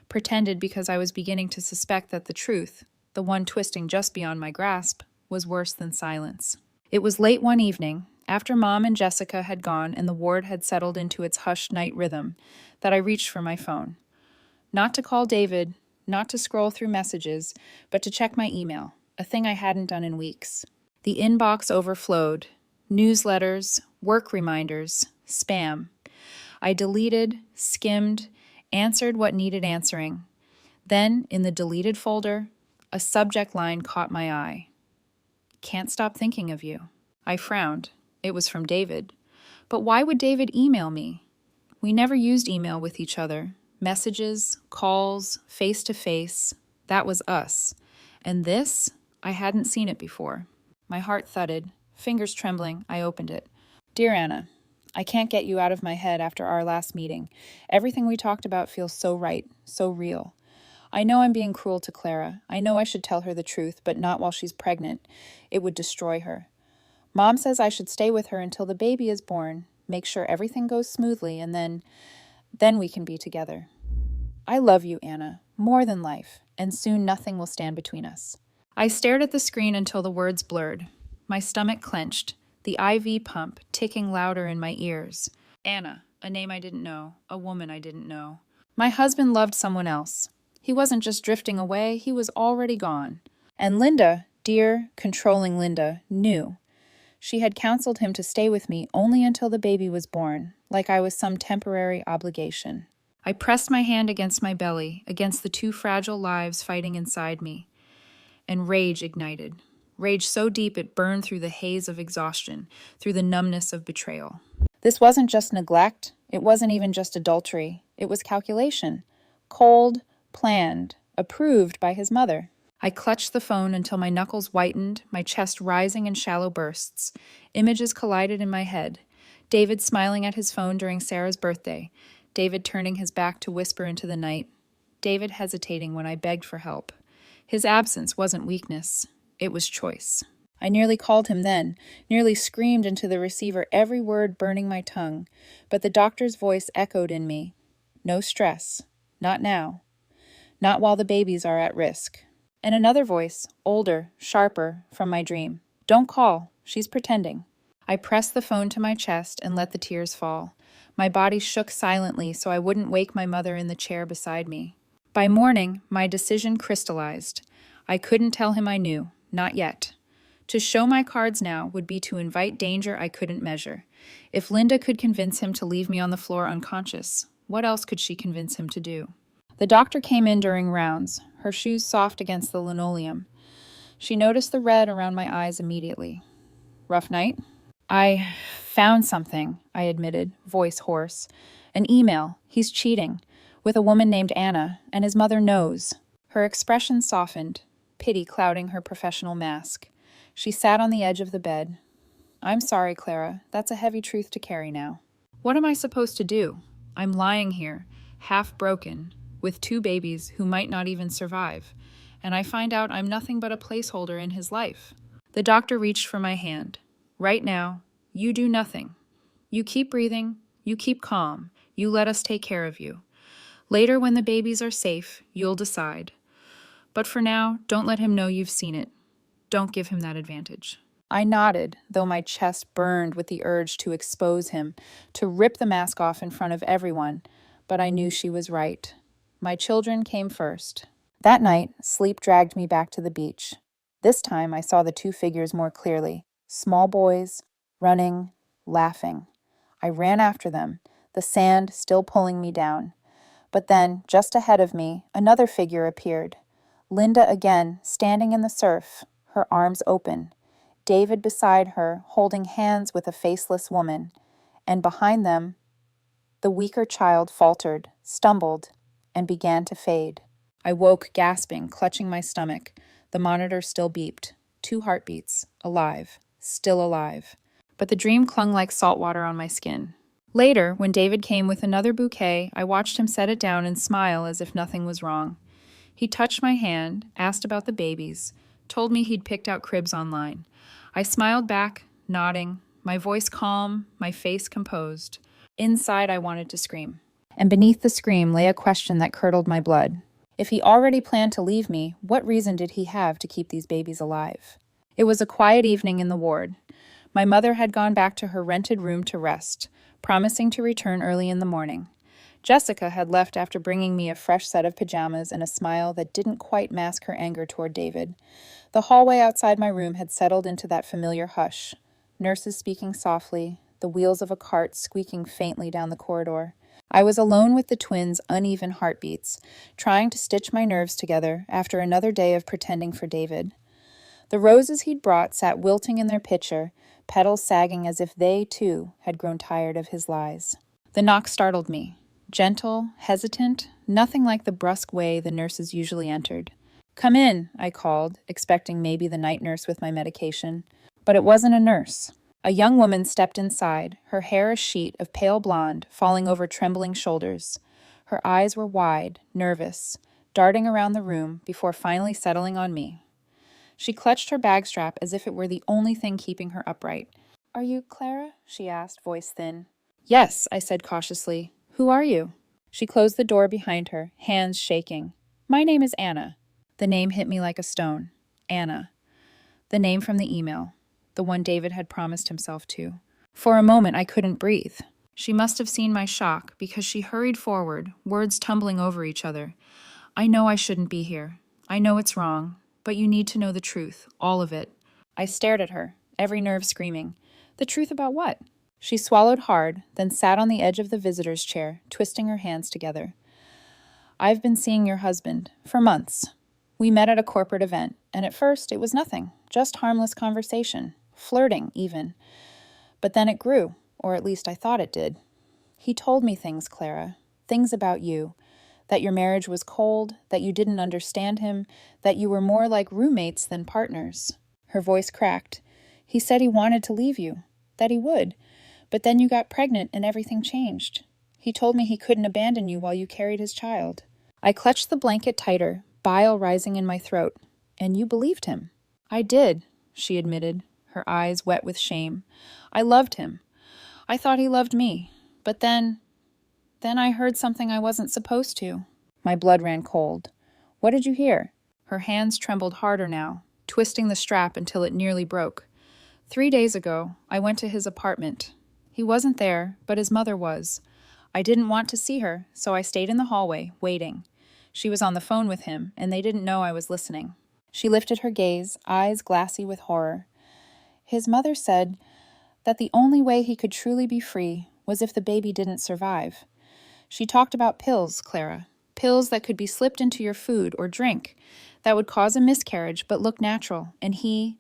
Speaker 1: Pretended because I was beginning to suspect that the truth, the one twisting just beyond my grasp, was worse than silence. It was late one evening, after Mom and Jessica had gone and the ward had settled into its hushed night rhythm, that I reached for my phone. Not to call David, not to scroll through messages, but to check my email, a thing I hadn't done in weeks. The inbox overflowed. Newsletters, work reminders, spam. I deleted, skimmed, answered what needed answering. Then, in the deleted folder, a subject line caught my eye. Can't stop thinking of you. I frowned. It was from David. But why would David email me? We never used email with each other. Messages, calls, face-to-face, that was us. And this, I hadn't seen it before. My heart thudded. Fingers trembling, I opened it. Dear Anna, I can't get you out of my head after our last meeting. Everything we talked about feels so right, so real. I know I'm being cruel to Clara. I know I should tell her the truth, but not while she's pregnant. It would destroy her. Mom says I should stay with her until the baby is born, make sure everything goes smoothly, and then we can be together. I love you, Anna, more than life, and soon nothing will stand between us. I stared at the screen until the words blurred. My stomach clenched, the IV pump ticking louder in my ears. Anna, a name I didn't know, a woman I didn't know. My husband loved someone else. He wasn't just drifting away, he was already gone. And Linda, dear, controlling Linda, knew. She had counseled him to stay with me only until the baby was born, like I was some temporary obligation. I pressed my hand against my belly, against the two fragile lives fighting inside me, and rage ignited. Rage so deep it burned through the haze of exhaustion, through the numbness of betrayal. This wasn't just neglect. It wasn't even just adultery. It was calculation. Cold, planned, approved by his mother. I clutched the phone until my knuckles whitened, my chest rising in shallow bursts. Images collided in my head. David smiling at his phone during Sarah's birthday. David turning his back to whisper into the night. David hesitating when I begged for help. His absence wasn't weakness. It was choice. I nearly called him then, nearly screamed into the receiver, every word burning my tongue, but the doctor's voice echoed in me. No stress. Not now. Not while the babies are at risk. And another voice, older, sharper, from my dream. Don't call. She's pretending. I pressed the phone to my chest and let the tears fall. My body shook silently so I wouldn't wake my mother in the chair beside me. By morning, my decision crystallized. I couldn't tell him I knew. Not yet. To show my cards now would be to invite danger I couldn't measure. If Linda could convince him to leave me on the floor unconscious, what else could she convince him to do? The doctor came in during rounds, her shoes soft against the linoleum. She noticed the red around my eyes immediately. Rough night? I found something, I admitted, voice hoarse. An email. He's cheating. With a woman named Anna, and his mother knows. Her expression softened, pity clouding her professional mask. She sat on the edge of the bed. I'm sorry, Clara. That's a heavy truth to carry now. What am I supposed to do? I'm lying here, half broken, with two babies who might not even survive, and I find out I'm nothing but a placeholder in his life. The doctor reached for my hand. Right now, you do nothing. You keep breathing, you keep calm, you let us take care of you. Later, when the babies are safe, you'll decide. But for now, don't let him know you've seen it. Don't give him that advantage. I nodded, though my chest burned with the urge to expose him, to rip the mask off in front of everyone, but I knew she was right. My children came first. That night, sleep dragged me back to the beach. This time I saw the two figures more clearly. Small boys, running, laughing. I ran after them, the sand still pulling me down. But then, just ahead of me, another figure appeared. Linda again, standing in the surf, her arms open. David beside her, holding hands with a faceless woman. And behind them, the weaker child faltered, stumbled, and began to fade. I woke gasping, clutching my stomach. The monitor still beeped. 2 heartbeats. Alive. Still alive. But the dream clung like salt water on my skin. Later, when David came with another bouquet, I watched him set it down and smile as if nothing was wrong. He touched my hand, asked about the babies, told me he'd picked out cribs online. I smiled back, nodding, my voice calm, my face composed. Inside, I wanted to scream. And beneath the scream lay a question that curdled my blood. If he already planned to leave me, what reason did he have to keep these babies alive? It was a quiet evening in the ward. My mother had gone back to her rented room to rest, promising to return early in the morning. Jessica had left after bringing me a fresh set of pajamas and a smile that didn't quite mask her anger toward David. The hallway outside my room had settled into that familiar hush. Nurses speaking softly, the wheels of a cart squeaking faintly down the corridor. I was alone with the twins' uneven heartbeats, trying to stitch my nerves together after another day of pretending for David. The roses he'd brought sat wilting in their pitcher, petals sagging as if they, too, had grown tired of his lies. The knock startled me. Gentle, hesitant, nothing like the brusque way the nurses usually entered. "Come in," I called, expecting maybe the night nurse with my medication. But it wasn't a nurse. A young woman stepped inside, her hair a sheet of pale blonde falling over trembling shoulders. Her eyes were wide, nervous, darting around the room before finally settling on me. She clutched her bag strap as if it were the only thing keeping her upright. "Are you Clara?" she asked, voice thin. "Yes," I said cautiously. "Who are you?" She closed the door behind her, hands shaking. "My name is Anna." The name hit me like a stone. Anna. The name from the email. The one David had promised himself to. For a moment, I couldn't breathe. She must have seen my shock, because she hurried forward, words tumbling over each other. "I know I shouldn't be here. I know it's wrong. But you need to know the truth, all of it." I stared at her, every nerve screaming. The truth about what? She swallowed hard, then sat on the edge of the visitor's chair, twisting her hands together. "I've been seeing your husband, for months. We met at a corporate event, and at first it was nothing, just harmless conversation, flirting even. But then it grew, or at least I thought it did. He told me things, Clara, things about you, that your marriage was cold, that you didn't understand him, that you were more like roommates than partners." Her voice cracked. "He said he wanted to leave you, that he would. But then you got pregnant and everything changed. He told me he couldn't abandon you while you carried his child." I clutched the blanket tighter, bile rising in my throat. "And you believed him." "I did," she admitted, her eyes wet with shame. "I loved him. I thought he loved me. But then I heard something I wasn't supposed to." My blood ran cold. "What did you hear?" Her hands trembled harder now, twisting the strap until it nearly broke. 3 days ago, I went to his apartment. He wasn't there, but his mother was. I didn't want to see her, so I stayed in the hallway, waiting. She was on the phone with him, and they didn't know I was listening. She lifted her gaze, eyes glassy with horror. "His mother said that the only way he could truly be free was if the baby didn't survive. She talked about pills, Clara. Pills that could be slipped into your food or drink, that would cause a miscarriage but look natural, and he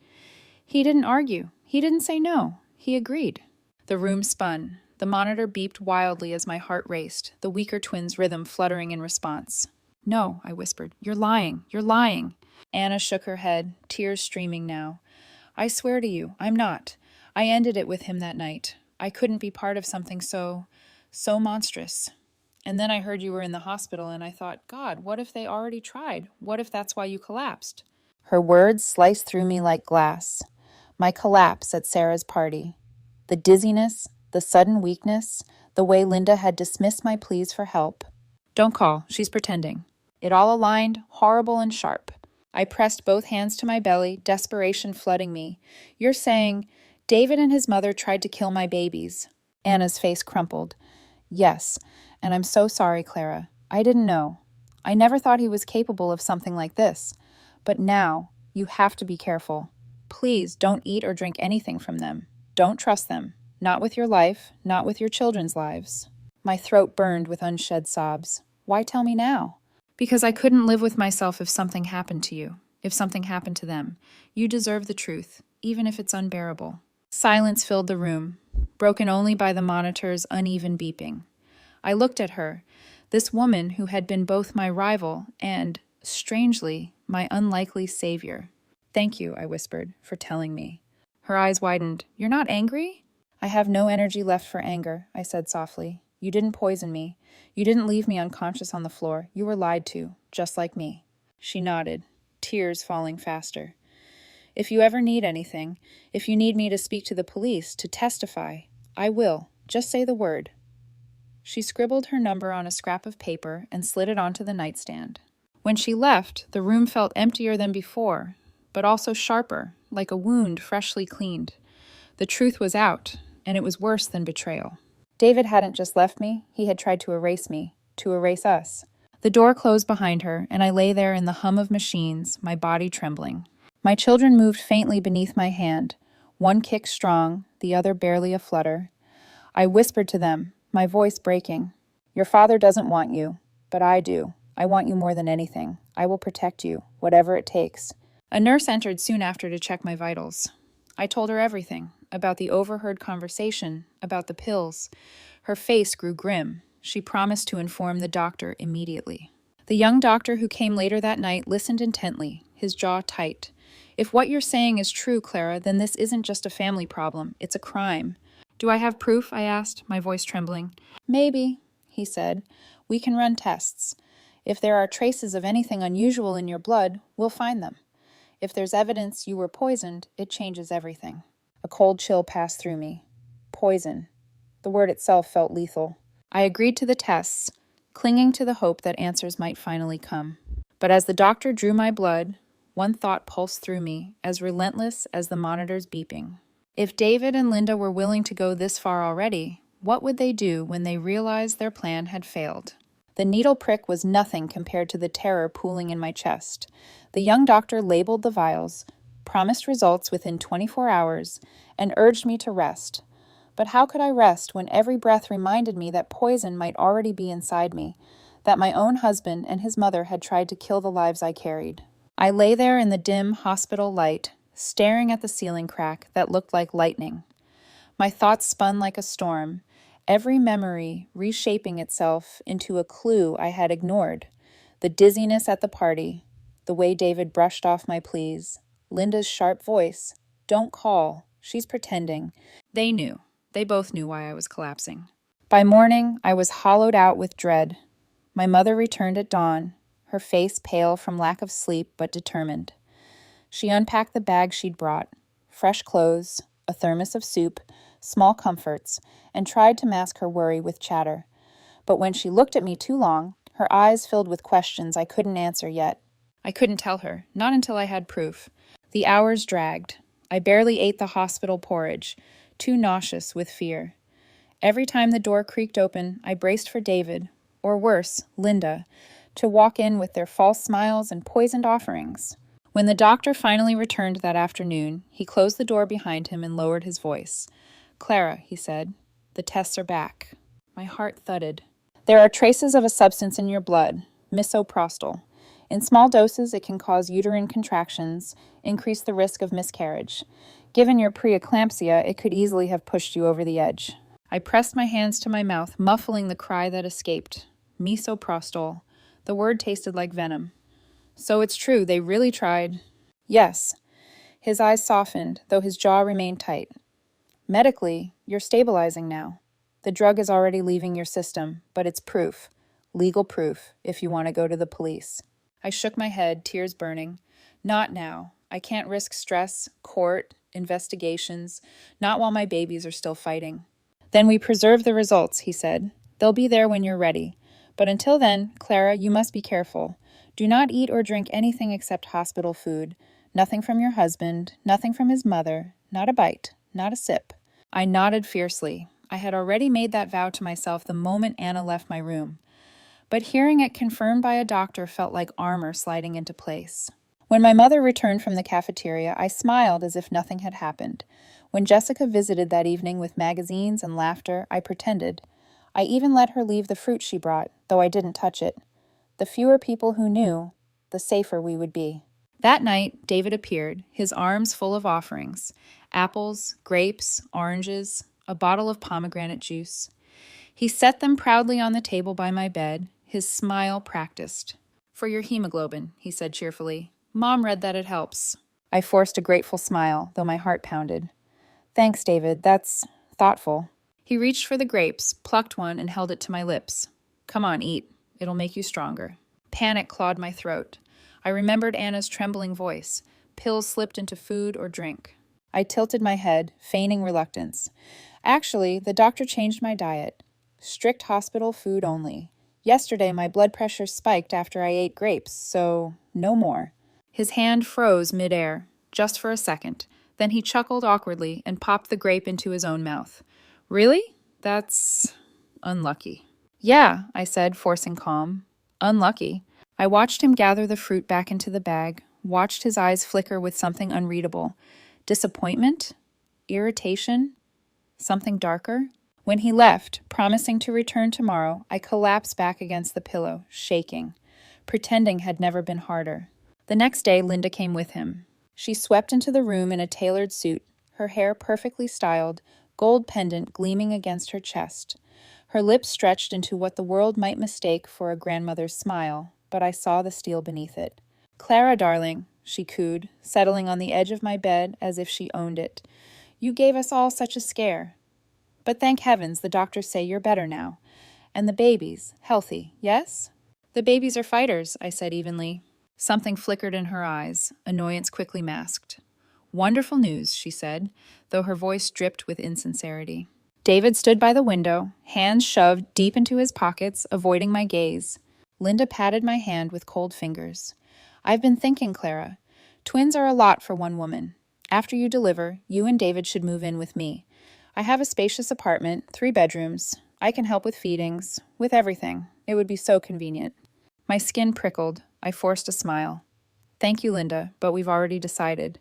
Speaker 1: didn't argue. He didn't say no. He agreed." The room spun. The monitor beeped wildly as my heart raced, the weaker twins' rhythm fluttering in response. "No," I whispered. "You're lying. You're lying." Anna shook her head, tears streaming now. "I swear to you, I'm not. I ended it with him that night. I couldn't be part of something so monstrous. And then I heard you were in the hospital, and I thought, God, what if they already tried? What if that's why you collapsed?" Her words sliced through me like glass. My collapse at Sarah's party. The dizziness, the sudden weakness, the way Linda had dismissed my pleas for help. "Don't call. She's pretending." It all aligned, horrible and sharp. I pressed both hands to my belly, desperation flooding me. You're saying, David and his mother tried to kill my babies. Anna's face crumpled. Yes, and I'm so sorry, Clara. I didn't know. I never thought he was capable of something like this. But now, you have to be careful. Please don't eat or drink anything from them. Don't trust them. Not with your life, not with your children's lives. My throat burned with unshed sobs. Why tell me now? Because I couldn't live with myself if something happened to you, if something happened to them. You deserve the truth, even if it's unbearable. Silence filled the room, broken only by the monitor's uneven beeping. I looked at her, this woman who had been both my rival and, strangely, my unlikely savior. Thank you, I whispered, for telling me. Her eyes widened. You're not angry? I have no energy left for anger, I said softly. You didn't poison me. You didn't leave me unconscious on the floor. You were lied to, just like me. She nodded, tears falling faster. If you ever need anything, if you need me to speak to the police, to testify, I will. Just say the word. She scribbled her number on a scrap of paper and slid it onto the nightstand. When she left, the room felt emptier than before, but also sharper, like a wound freshly cleaned. The truth was out, and it was worse than betrayal. David hadn't just left me, he had tried to erase me, to erase us. The door closed behind her, and I lay there in the hum of machines, my body trembling. My children moved faintly beneath my hand, one kick strong, the other barely a flutter. I whispered to them, my voice breaking. Your father doesn't want you, but I do. I want you more than anything. I will protect you, whatever it takes. A nurse entered soon after to check my vitals. I told her everything, about the overheard conversation, about the pills. Her face grew grim. She promised to inform the doctor immediately. The young doctor who came later that night listened intently, his jaw tight. If what you're saying is true, Clara, then this isn't just a family problem. It's a crime. Do I have proof? I asked, my voice trembling. Maybe, he said. We can run tests. If there are traces of anything unusual in your blood, we'll find them. If there's evidence you were poisoned, it changes everything. A cold chill passed through me. Poison. The word itself felt lethal. I agreed to the tests, clinging to the hope that answers might finally come. But as the doctor drew my blood, one thought pulsed through me, as relentless as the monitor's beeping. If David and Linda were willing to go this far already, what would they do when they realized their plan had failed? The needle prick was nothing compared to the terror pooling in my chest. The young doctor labeled the vials, promised results within 24 hours, and urged me to rest. But how could I rest when every breath reminded me that poison might already be inside me, that my own husband and his mother had tried to kill the lives I carried? I lay there in the dim hospital light, staring at the ceiling crack that looked like lightning. My thoughts spun like a storm, every memory reshaping itself into a clue I had ignored. The dizziness at the party, the way David brushed off my pleas, Linda's sharp voice, "Don't call, she's pretending." They knew. They both knew why I was collapsing. By morning, I was hollowed out with dread. My mother returned at dawn, her face pale from lack of sleep but determined. She unpacked the bag she'd brought, fresh clothes, a thermos of soup, small comforts, and tried to mask her worry with chatter. But when she looked at me too long, her eyes filled with questions I couldn't answer yet. I couldn't tell her, not until I had proof. The hours dragged. I barely ate the hospital porridge, too nauseous with fear. Every time the door creaked open, I braced for David, or worse, Linda, to walk in with their false smiles and poisoned offerings. When the doctor finally returned that afternoon, he closed the door behind him and lowered his voice. "Clara," he said, "the tests are back." My heart thudded. "There are traces of a substance in your blood, misoprostol. In small doses, it can cause uterine contractions, increase the risk of miscarriage. Given your preeclampsia, it could easily have pushed you over the edge." I pressed my hands to my mouth, muffling the cry that escaped. Misoprostol. The word tasted like venom. "So it's true, they really tried." "Yes." His eyes softened, though his jaw remained tight. "Medically, you're stabilizing now. The drug is already leaving your system, but it's proof, legal proof, if you want to go to the police." I shook my head, tears burning. "Not now. I can't risk stress, court, investigations, not while my babies are still fighting." "Then we preserve the results," he said. "They'll be there when you're ready. But until then, Clara, you must be careful. Do not eat or drink anything except hospital food. Nothing from your husband, nothing from his mother, not a bite, not a sip. I nodded fiercely. I had already made that vow to myself the moment Anna left my room. But hearing it confirmed by a doctor felt like armor sliding into place. When my mother returned from the cafeteria, I smiled as if nothing had happened. When Jessica visited that evening with magazines and laughter, I pretended. I even let her leave the fruit she brought, though I didn't touch it. The fewer people who knew, the safer we would be. That night, David appeared, his arms full of offerings: apples, grapes, oranges, a bottle of pomegranate juice. He set them proudly on the table by my bed, his smile practiced. "For your hemoglobin," he said cheerfully. "Mom read that it helps." I forced a grateful smile, though my heart pounded. "Thanks, David. That's thoughtful." He reached for the grapes, plucked one, and held it to my lips. "Come on, eat. It'll make you stronger." Panic clawed my throat. I remembered Anna's trembling voice. Pills slipped into food or drink. I tilted my head, feigning reluctance. Actually, the doctor changed my diet. Strict hospital food only. Yesterday, my blood pressure spiked after I ate grapes, so no more. His hand froze midair, just for a second. Then he chuckled awkwardly and popped the grape into his own mouth. "Really? That's unlucky." "Yeah," I said, forcing calm. "Unlucky." I watched him gather the fruit back into the bag, watched his eyes flicker with something unreadable. Disappointment? Irritation? Something darker? When he left, promising to return tomorrow, I collapsed back against the pillow, shaking. Pretending had never been harder. The next day, Linda came with him. She swept into the room in a tailored suit, her hair perfectly styled, gold pendant gleaming against her chest. Her lips stretched into what the world might mistake for a grandmother's smile, but I saw the steel beneath it. "Clara, darling," she cooed, settling on the edge of my bed as if she owned it. "You gave us all such a scare. But thank heavens, the doctors say you're better now. And the babies, healthy, yes?" "The babies are fighters," I said evenly. Something flickered in her eyes, annoyance quickly masked. "Wonderful news," she said, though her voice dripped with insincerity. David stood by the window, hands shoved deep into his pockets, avoiding my gaze. Linda patted my hand with cold fingers. "I've been thinking, Clara. Twins are a lot for one woman. After you deliver, you and David should move in with me. I have a spacious apartment, 3 bedrooms. I can help with feedings, with everything. It would be so convenient." My skin prickled. I forced a smile. "Thank you, Linda, but we've already decided.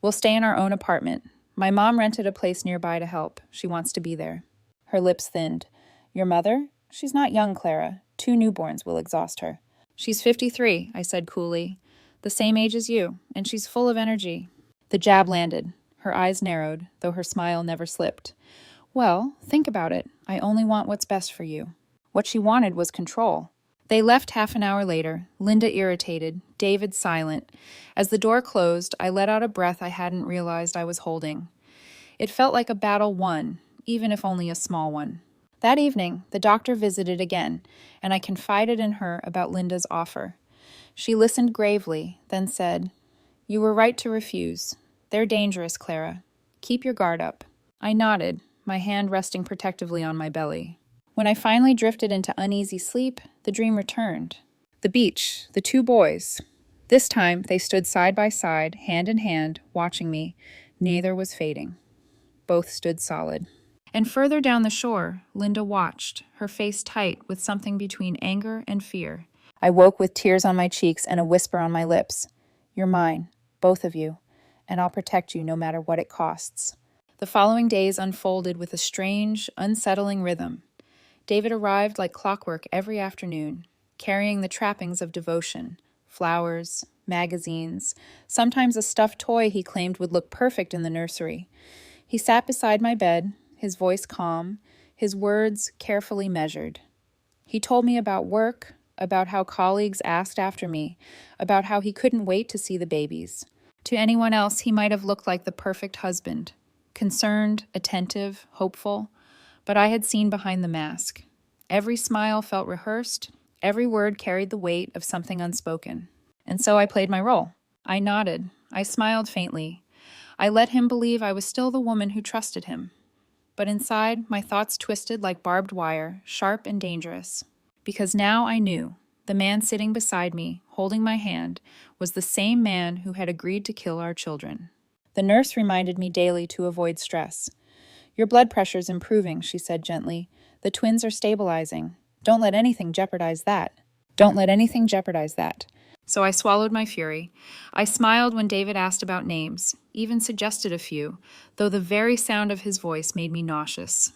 Speaker 1: We'll stay in our own apartment. My mom rented a place nearby to help. She wants to be there." Her lips thinned. "Your mother? She's not young, Clara. 2 newborns will exhaust her." "She's 53, I said coolly. "The same age as you, and she's full of energy." The jab landed. Her eyes narrowed, though her smile never slipped. "Well, think about it. I only want what's best for you." What she wanted was control. They left half an hour later, Linda irritated, David silent. As the door closed, I let out a breath I hadn't realized I was holding. It felt like a battle won, even if only a small one. That evening, the doctor visited again, and I confided in her about Linda's offer. She listened gravely, then said, "You were right to refuse. They're dangerous, Clara. Keep your guard up." I nodded, my hand resting protectively on my belly. When I finally drifted into uneasy sleep, the dream returned. The beach, the 2 boys. This time, they stood side by side, hand in hand, watching me. Neither was fading. Both stood solid. And further down the shore, Linda watched, her face tight with something between anger and fear. I woke with tears on my cheeks and a whisper on my lips. "You're mine, both of you, and I'll protect you no matter what it costs." The following days unfolded with a strange, unsettling rhythm. David arrived like clockwork every afternoon, carrying the trappings of devotion: flowers, magazines, sometimes a stuffed toy he claimed would look perfect in the nursery. He sat beside my bed, his voice calm, his words carefully measured. He told me about work, about how colleagues asked after me, about how he couldn't wait to see the babies. To anyone else, he might have looked like the perfect husband, concerned, attentive, hopeful. But I had seen behind the mask. Every smile felt rehearsed, every word carried the weight of something unspoken. And so I played my role. I nodded. I smiled faintly. I let him believe I was still the woman who trusted him. But inside, my thoughts twisted like barbed wire, sharp and dangerous. Because now I knew, the man sitting beside me, holding my hand, was the same man who had agreed to kill our children. The nurse reminded me daily to avoid stress. Your blood pressure's improving, she said gently. The twins are stabilizing. Don't let anything jeopardize that. Don't let anything jeopardize that. So I swallowed my fury. I smiled when David asked about names, even suggested a few, though the very sound of his voice made me nauseous.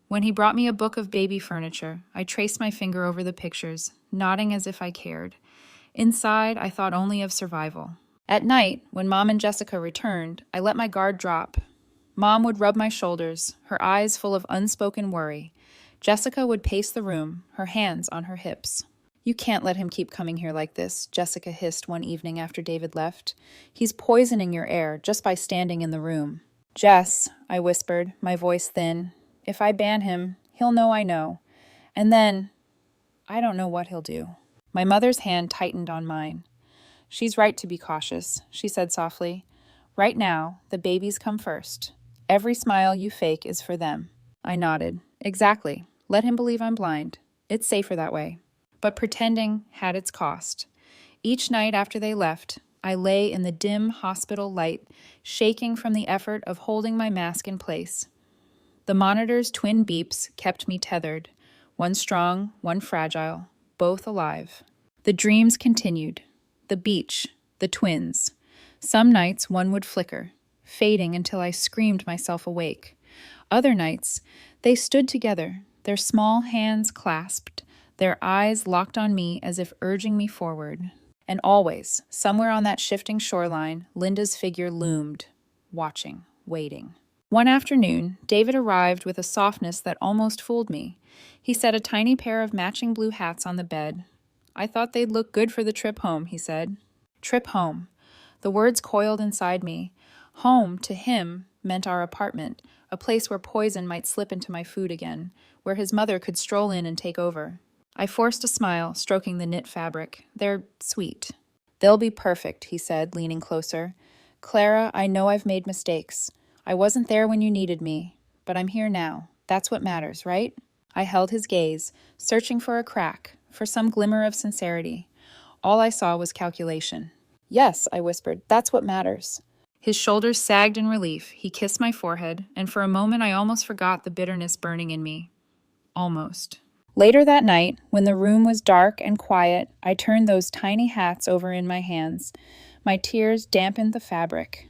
Speaker 1: When he brought me a book of baby furniture, I traced my finger over the pictures, nodding as if I cared. Inside, I thought only of survival. At night, when Mom and Jessica returned, I let my guard drop. Mom would rub my shoulders, her eyes full of unspoken worry. Jessica would pace the room, her hands on her hips. You can't let him keep coming here like this, Jessica hissed one evening after David left. He's poisoning your air just by standing in the room. Jess, I whispered, my voice thin, if I ban him, he'll know I know. And then, I don't know what he'll do. My mother's hand tightened on mine. She's right to be cautious, she said softly. Right now, the babies come first. Every smile you fake is for them. I nodded. Exactly. Let him believe I'm blind. It's safer that way. But pretending had its cost. Each night after they left, I lay in the dim hospital light, shaking from the effort of holding my mask in place. The monitor's twin beeps kept me tethered, one strong, one fragile, both alive. The dreams continued. The beach, the twins. Some nights one would flicker, fading until I screamed myself awake. Other nights, they stood together, their small hands clasped, their eyes locked on me as if urging me forward. And always, somewhere on that shifting shoreline, Linda's figure loomed, watching, waiting. One afternoon, David arrived with a softness that almost fooled me. He set a tiny pair of matching blue hats on the bed. I thought they'd look good for the trip home, he said. Trip home. The words coiled inside me. Home, to him, meant our apartment, a place where poison might slip into my food again, where his mother could stroll in and take over. I forced a smile, stroking the knit fabric. They're sweet. They'll be perfect, he said, leaning closer. Clara, I know I've made mistakes. I wasn't there when you needed me, but I'm here now. That's what matters, right? I held his gaze, searching for a crack, for some glimmer of sincerity. All I saw was calculation. Yes, I whispered, that's what matters. His shoulders sagged in relief. He kissed my forehead, and for a moment I almost forgot the bitterness burning in me. Almost. Later that night, when the room was dark and quiet, I turned those tiny hats over in my hands. My tears dampened the fabric.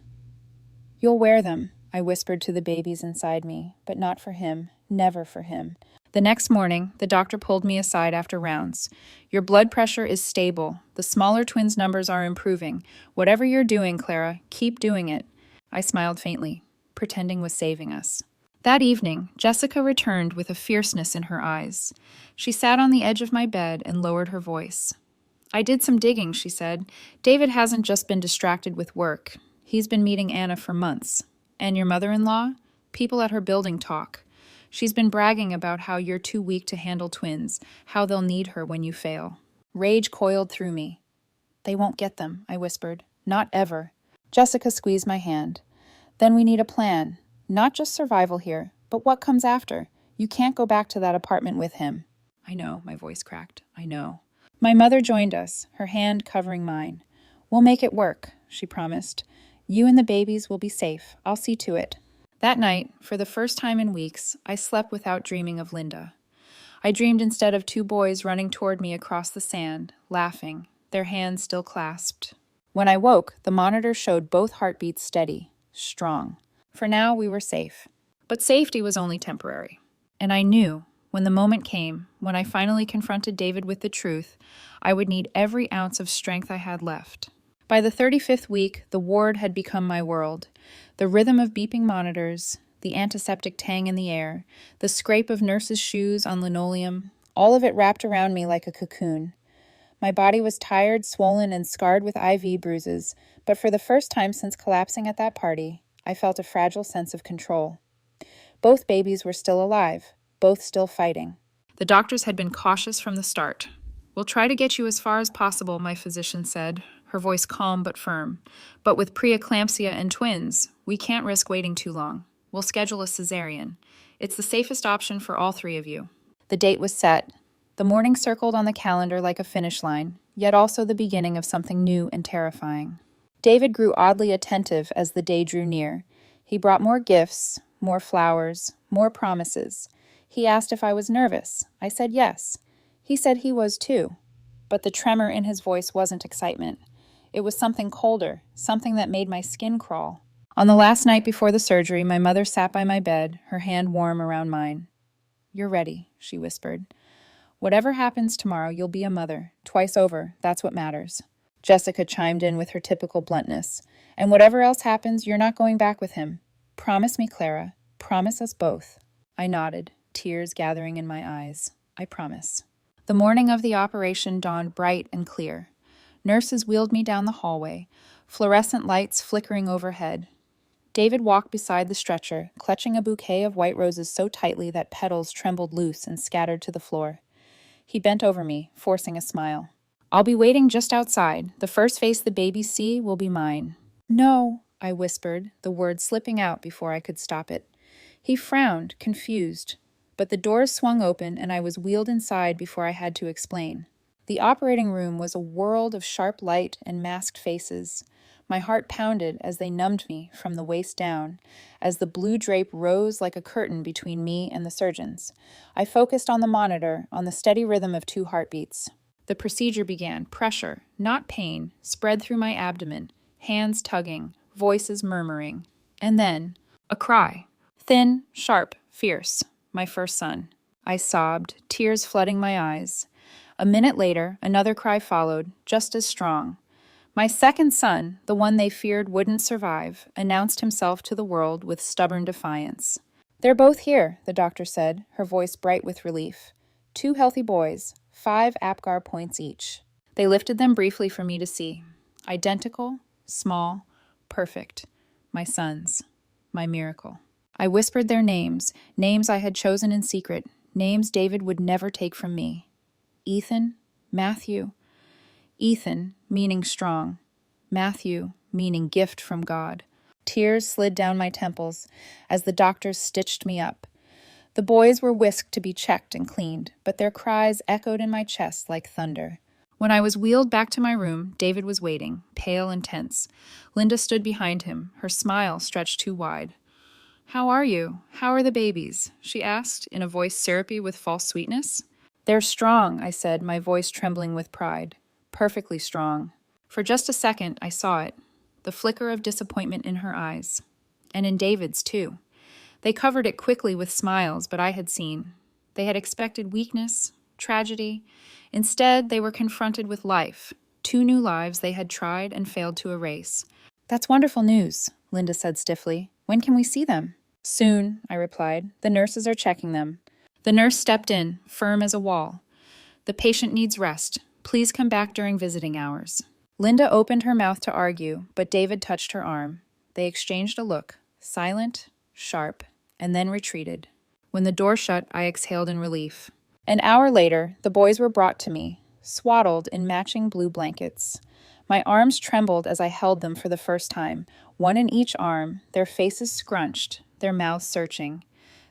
Speaker 1: You'll wear them, I whispered to the babies inside me, but not for him, never for him. The next morning, the doctor pulled me aside after rounds. Your blood pressure is stable. The smaller twins' numbers are improving. Whatever you're doing, Clara, keep doing it. I smiled faintly. Pretending was saving us. That evening, Jessica returned with a fierceness in her eyes. She sat on the edge of my bed and lowered her voice. I did some digging, she said. David hasn't just been distracted with work. He's been meeting Anna for months. And your mother-in-law? People at her building talk. She's been bragging about how you're too weak to handle twins, how they'll need her when you fail. Rage coiled through me. They won't get them, I whispered. Not ever. Jessica squeezed my hand. Then we need a plan. Not just survival here, but what comes after. You can't go back to that apartment with him. I know, my voice cracked. I know. My mother joined us, her hand covering mine. We'll make it work, she promised. You and the babies will be safe. I'll see to it. That night, for the first time in weeks, I slept without dreaming of Linda. I dreamed instead of two boys running toward me across the sand, laughing, their hands still clasped. When I woke, the monitor showed both heartbeats steady, strong. For now, we were safe. But safety was only temporary. And I knew, when the moment came, when I finally confronted David with the truth, I would need every ounce of strength I had left. By the 35th week, the ward had become my world. The rhythm of beeping monitors, the antiseptic tang in the air, the scrape of nurses' shoes on linoleum, all of it wrapped around me like a cocoon. My body was tired, swollen, and scarred with IV bruises, but for the first time since collapsing at that party, I felt a fragile sense of control. Both babies were still alive, both still fighting. The doctors had been cautious from the start. We'll try to get you as far as possible, my physician said, her voice calm but firm. But with preeclampsia and twins, we can't risk waiting too long. We'll schedule a cesarean. It's the safest option for all three of you. The date was set. The morning circled on the calendar like a finish line, yet also the beginning of something new and terrifying. David grew oddly attentive as the day drew near. He brought more gifts, more flowers, more promises. He asked if I was nervous. I said yes. He said he was too. But the tremor in his voice wasn't excitement. It was something colder, something that made my skin crawl. On the last night before the surgery, my mother sat by my bed, her hand warm around mine. "You're ready," she whispered. "Whatever happens tomorrow, you'll be a mother. Twice over, that's what matters." Jessica chimed in with her typical bluntness. "And whatever else happens, you're not going back with him. Promise me, Clara. Promise us both." I nodded, tears gathering in my eyes. "I promise." The morning of the operation dawned bright and clear. Nurses wheeled me down the hallway, fluorescent lights flickering overhead. David walked beside the stretcher, clutching a bouquet of white roses so tightly that petals trembled loose and scattered to the floor. He bent over me, forcing a smile. "I'll be waiting just outside. The first face the babies see will be mine." "No," I whispered, the words slipping out before I could stop it. He frowned, confused, but the doors swung open and I was wheeled inside before I had to explain. The operating room was a world of sharp light and masked faces. My heart pounded as they numbed me from the waist down, as the blue drape rose like a curtain between me and the surgeons. I focused on the monitor, on the steady rhythm of 2 heartbeats. The procedure began. Pressure, not pain, spread through my abdomen, hands tugging, voices murmuring. And then, a cry. Thin, sharp, fierce. My first son. I sobbed, tears flooding my eyes. A minute later, another cry followed, just as strong. My second son, the one they feared wouldn't survive, announced himself to the world with stubborn defiance. "They're both here," the doctor said, her voice bright with relief. 2 healthy boys, 5 APGAR points each. They lifted them briefly for me to see. Identical, small, perfect. My sons. My miracle. I whispered their names, names I had chosen in secret, names David would never take from me. Ethan, Matthew. Ethan, meaning strong. Matthew, meaning gift from God. Tears slid down my temples as the doctors stitched me up. The boys were whisked to be checked and cleaned, but their cries echoed in my chest like thunder. When I was wheeled back to my room, David was waiting, pale and tense. Linda stood behind him, her smile stretched too wide. "How are you? How are the babies?" she asked, in a voice syrupy with false sweetness. "They're strong," I said, my voice trembling with pride. Perfectly strong. For just a second, I saw it, the flicker of disappointment in her eyes. And in David's, too. They covered it quickly with smiles, but I had seen. They had expected weakness, tragedy. Instead, they were confronted with life, 2 new lives they had tried and failed to erase. "That's wonderful news," Linda said stiffly. "When can we see them?" "Soon," I replied. "The nurses are checking them." The nurse stepped in, firm as a wall. "The patient needs rest. Please come back during visiting hours." Linda opened her mouth to argue, but David touched her arm. They exchanged a look, silent, sharp, and then retreated. When the door shut, I exhaled in relief. An hour later, the boys were brought to me, swaddled in matching blue blankets. My arms trembled as I held them for the first time, 1 in each arm, their faces scrunched, their mouths searching.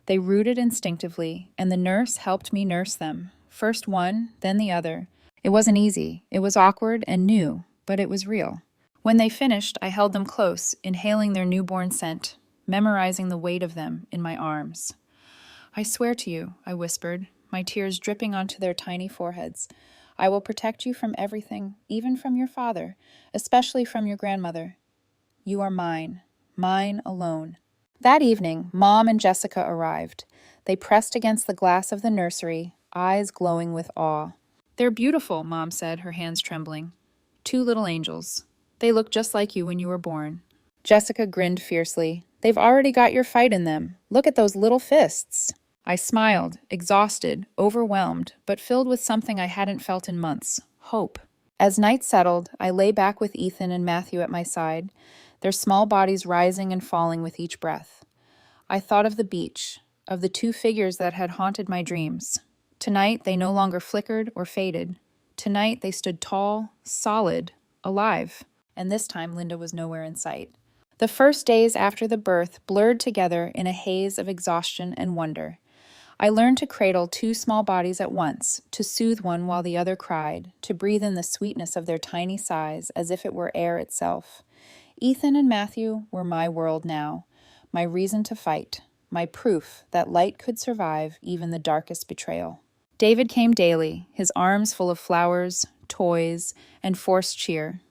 Speaker 1: They rooted instinctively, and the nurse helped me nurse them, first one, then the other. It wasn't easy. It was awkward and new, but it was real. When they finished, I held them close, inhaling their newborn scent, memorizing the weight of them in my arms. "I swear to you," I whispered, my tears dripping onto their tiny foreheads, "I will protect you from everything, even from your father, especially from your grandmother. You are mine alone." That evening, Mom and Jessica arrived. They pressed against the glass of the nursery, eyes glowing with awe. "They're beautiful," Mom said, her hands trembling. 2 little angels. They look just like you when you were born." Jessica grinned fiercely. "They've already got your fight in them. Look at those little fists." I smiled, exhausted, overwhelmed, but filled with something I hadn't felt in months, hope. As night settled, I lay back with Ethan and Matthew at my side, their small bodies rising and falling with each breath. I thought of the beach, of the 2 figures that had haunted my dreams. Tonight, they no longer flickered or faded. Tonight, they stood tall, solid, alive. And this time, Linda was nowhere in sight. The first days after the birth blurred together in a haze of exhaustion and wonder. I learned to cradle two small bodies at once, to soothe one while the other cried, to breathe in the sweetness of their tiny sighs as if it were air itself. Ethan and Matthew were my world now, my reason to fight, my proof that light could survive even the darkest betrayal. David came daily, his arms full of flowers, toys, and forced cheer.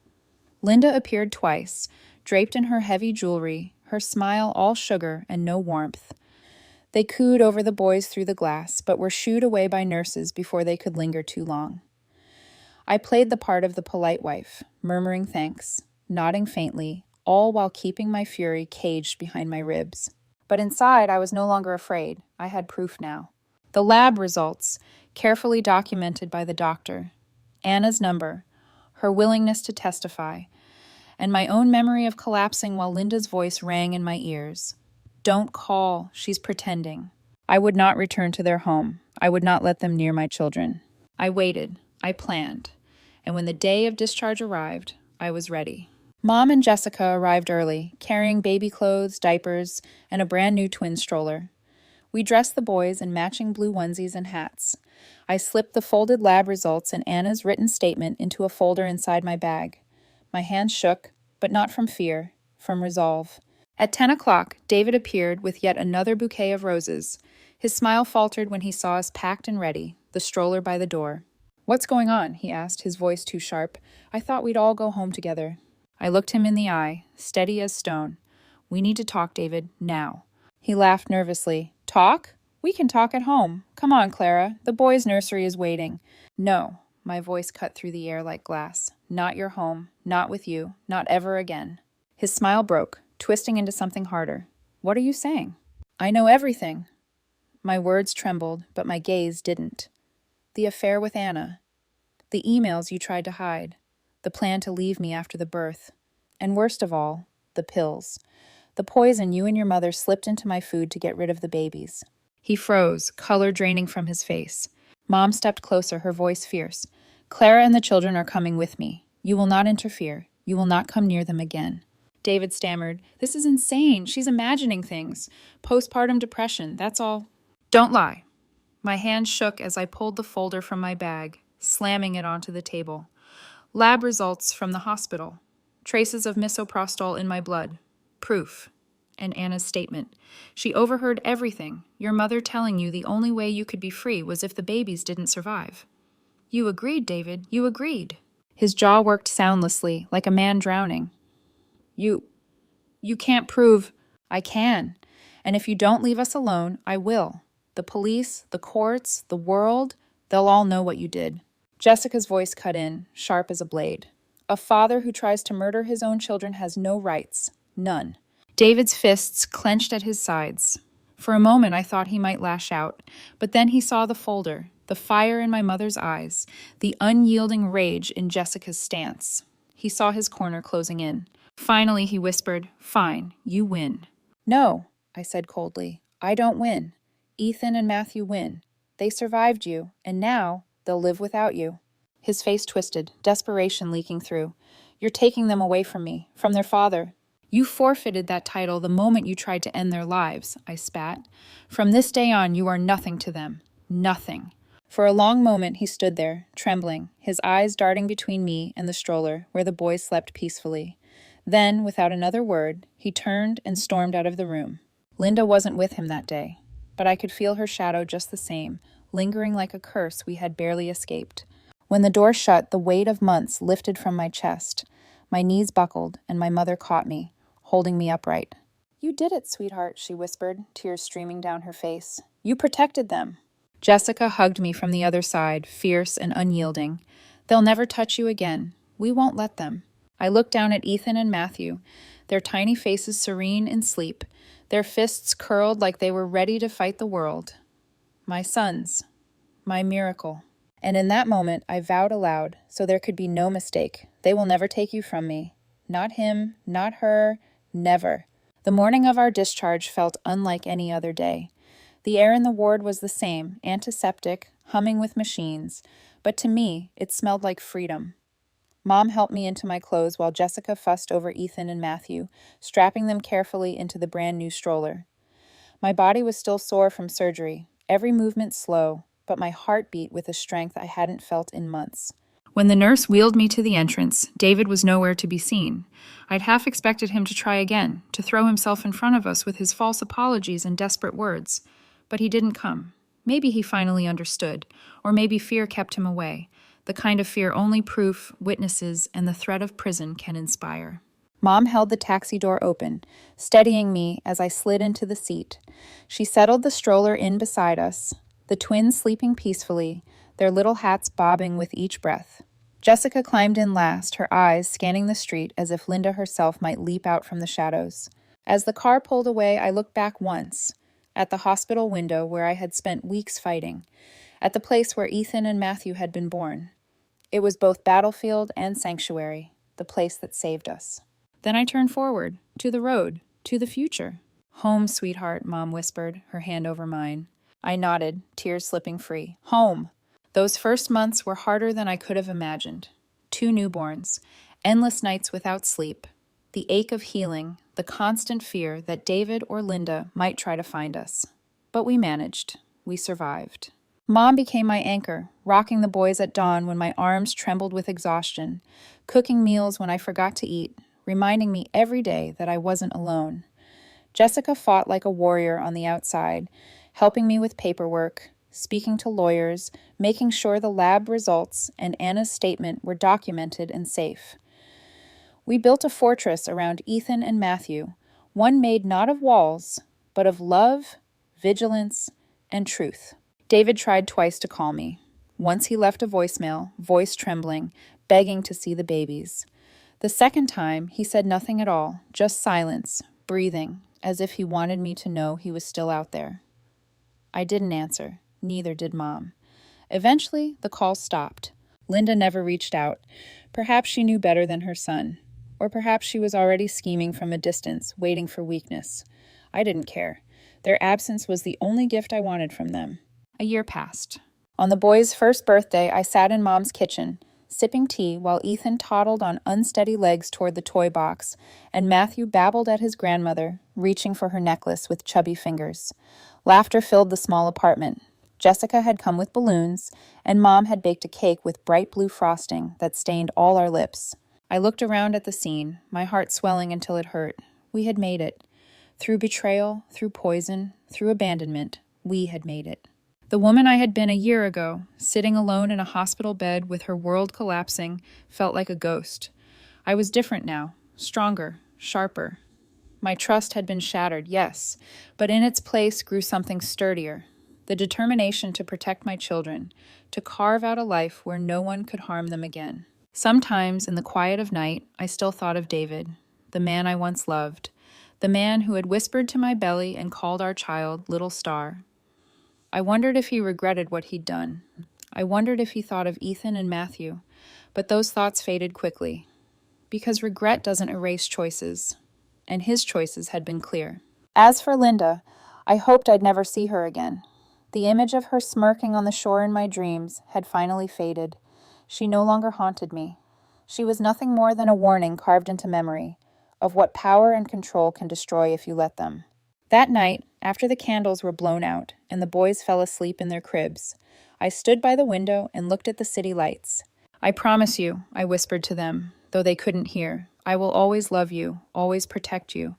Speaker 1: Linda appeared twice, draped in her heavy jewelry, her smile all sugar and no warmth. They cooed over the boys through the glass, but were shooed away by nurses before they could linger too long. I played the part of the polite wife, murmuring thanks, nodding faintly, all while keeping my fury caged behind my ribs. But inside, I was no longer afraid. I had proof now. The lab results, carefully documented by the doctor, Anna's number, her willingness to testify, and my own memory of collapsing while Linda's voice rang in my ears. Don't call, she's pretending. I would not return to their home. I would not let them near my children. I waited. I planned. And when the day of discharge arrived, I was ready. Mom and Jessica arrived early, carrying baby clothes, diapers, and a brand new twin stroller. We dressed the boys in matching blue onesies and hats. I slipped the folded lab results and Anna's written statement into a folder inside my bag. My hands shook, but not from fear, from resolve. At 10 o'clock, David appeared with yet another bouquet of roses. His smile faltered when he saw us packed and ready, the stroller by the door. "What's going on?" he asked, his voice too sharp. "I thought we'd all go home together." I looked him in the eye, steady as stone. "We need to talk, David, now." He laughed nervously. "Talk? We can talk at home. Come on, Clara. The boys' nursery is waiting." "No." My voice cut through the air like glass. "Not your home. Not with you. Not ever again." His smile broke, twisting into something harder. "What are you saying?" "I know everything." My words trembled, but my gaze didn't. The affair with Anna. The emails you tried to hide. The plan to leave me after the birth. And worst of all, the pills. The poison you and your mother slipped into my food to get rid of the babies. He froze, color draining from his face. Mom stepped closer, her voice fierce. "Clara and the children are coming with me. You will not interfere. You will not come near them again." David stammered, "This is insane. She's imagining things. Postpartum depression, that's all." "Don't lie." My hand shook as I pulled the folder from my bag, slamming it onto the table. Lab results from the hospital. Traces of misoprostol in my blood. Proof. And Anna's statement. She overheard everything, your mother telling you the only way you could be free was if the babies didn't survive. "You agreed, David. You agreed." His jaw worked soundlessly, like a man drowning. You can't prove." "I can. And if you don't leave us alone, I will. The police, the courts, the world, they'll all know what you did." Jessica's voice cut in, sharp as a blade. "A father who tries to murder his own children has no rights. None." David's fists clenched at his sides. For a moment I thought he might lash out, but then he saw the folder, the fire in my mother's eyes, the unyielding rage in Jessica's stance. He saw his corner closing in. Finally, he whispered, "Fine, you win." "No," I said coldly. "I don't win. Ethan and Matthew win. They survived you, and now they'll live without you." His face twisted, desperation leaking through. "You're taking them away from me, from their father." "You forfeited that title the moment you tried to end their lives," I spat. "From this day on, you are nothing to them. Nothing." For a long moment he stood there, trembling, his eyes darting between me and the stroller, where the boys slept peacefully. Then, without another word, he turned and stormed out of the room. Linda wasn't with him that day, but I could feel her shadow just the same, lingering like a curse we had barely escaped. When the door shut, the weight of months lifted from my chest. My knees buckled, and my mother caught me, holding me upright. "You did it, sweetheart," she whispered, tears streaming down her face. "You protected them." Jessica hugged me from the other side, fierce and unyielding. "They'll never touch you again. We won't let them." I looked down at Ethan and Matthew, their tiny faces serene in sleep, their fists curled like they were ready to fight the world. My sons. My miracle. And in that moment, I vowed aloud, so there could be no mistake. They will never take you from me. Not him, not her, never. The morning of our discharge felt unlike any other day. The air in the ward was the same, antiseptic, humming with machines, but to me, it smelled like freedom. Mom helped me into my clothes while Jessica fussed over Ethan and Matthew, strapping them carefully into the brand new stroller. My body was still sore from surgery. every movement slow, but my heart beat with a strength I hadn't felt in months. When the nurse wheeled me to the entrance, David was nowhere to be seen. I'd half expected him to try again, to throw himself in front of us with his false apologies and desperate words. But he didn't come. Maybe he finally understood, or maybe fear kept him away, the kind of fear only proof, witnesses, and the threat of prison can inspire. Mom held the taxi door open, steadying me as I slid into the seat. She settled the stroller in beside us, the twins sleeping peacefully, their little hats bobbing with each breath. Jessica climbed in last, her eyes scanning the street as if Linda herself might leap out from the shadows. As the car pulled away, I looked back once, at the hospital window where I had spent weeks fighting, at the place where Ethan and Matthew had been born. It was both battlefield and sanctuary, the place that saved us. Then I turned forward, to the road, to the future. "Home, sweetheart," Mom whispered, her hand over mine. I nodded, tears slipping free. Home! Those first months were harder than I could have imagined. 2 newborns, endless nights without sleep, the ache of healing, the constant fear that David or Linda might try to find us. But we managed. We survived. Mom became my anchor, rocking the boys at dawn when my arms trembled with exhaustion, cooking meals when I forgot to eat, reminding me every day that I wasn't alone. Jessica fought like a warrior on the outside, helping me with paperwork, speaking to lawyers, making sure the lab results and Anna's statement were documented and safe. We built a fortress around Ethan and Matthew, one made not of walls, but of love, vigilance, and truth. David tried twice to call me. Once he left a voicemail, voice trembling, begging to see the babies. The second time, he said nothing at all, just silence, breathing, as if he wanted me to know he was still out there. I didn't answer. Neither did Mom. Eventually, the call stopped. Linda never reached out. Perhaps she knew better than her son. Or perhaps she was already scheming from a distance, waiting for weakness. I didn't care. Their absence was the only gift I wanted from them. A year passed. On the boys' first birthday, I sat in Mom's kitchen, sipping tea while Ethan toddled on unsteady legs toward the toy box, and Matthew babbled at his grandmother, reaching for her necklace with chubby fingers. Laughter filled the small apartment. Jessica had come with balloons, and Mom had baked a cake with bright blue frosting that stained all our lips. I looked around at the scene, my heart swelling until it hurt. We had made it. Through betrayal, through poison, through abandonment, we had made it. The woman I had been a year ago, sitting alone in a hospital bed with her world collapsing, felt like a ghost. I was different now, stronger, sharper. My trust had been shattered, yes, but in its place grew something sturdier. The determination to protect my children, to carve out a life where no one could harm them again. Sometimes, in the quiet of night, I still thought of David, the man I once loved, the man who had whispered to my belly and called our child Little Star. I wondered if he regretted what he'd done. I wondered if he thought of Ethan and Matthew, but those thoughts faded quickly, because regret doesn't erase choices, and his choices had been clear. As for Linda, I hoped I'd never see her again. The image of her smirking on the shore in my dreams had finally faded. She no longer haunted me. She was nothing more than a warning carved into memory of what power and control can destroy if you let them. That night, after the candles were blown out and the boys fell asleep in their cribs, I stood by the window and looked at the city lights. "I promise you," I whispered to them, though they couldn't hear, "I will always love you, always protect you.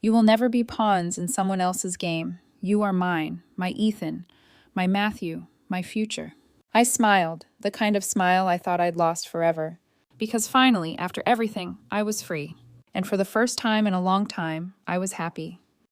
Speaker 1: You will never be pawns in someone else's game. You are mine, my Ethan, my Matthew, my future." I smiled, the kind of smile I thought I'd lost forever, because finally, after everything, I was free. And for the first time in a long time, I was happy.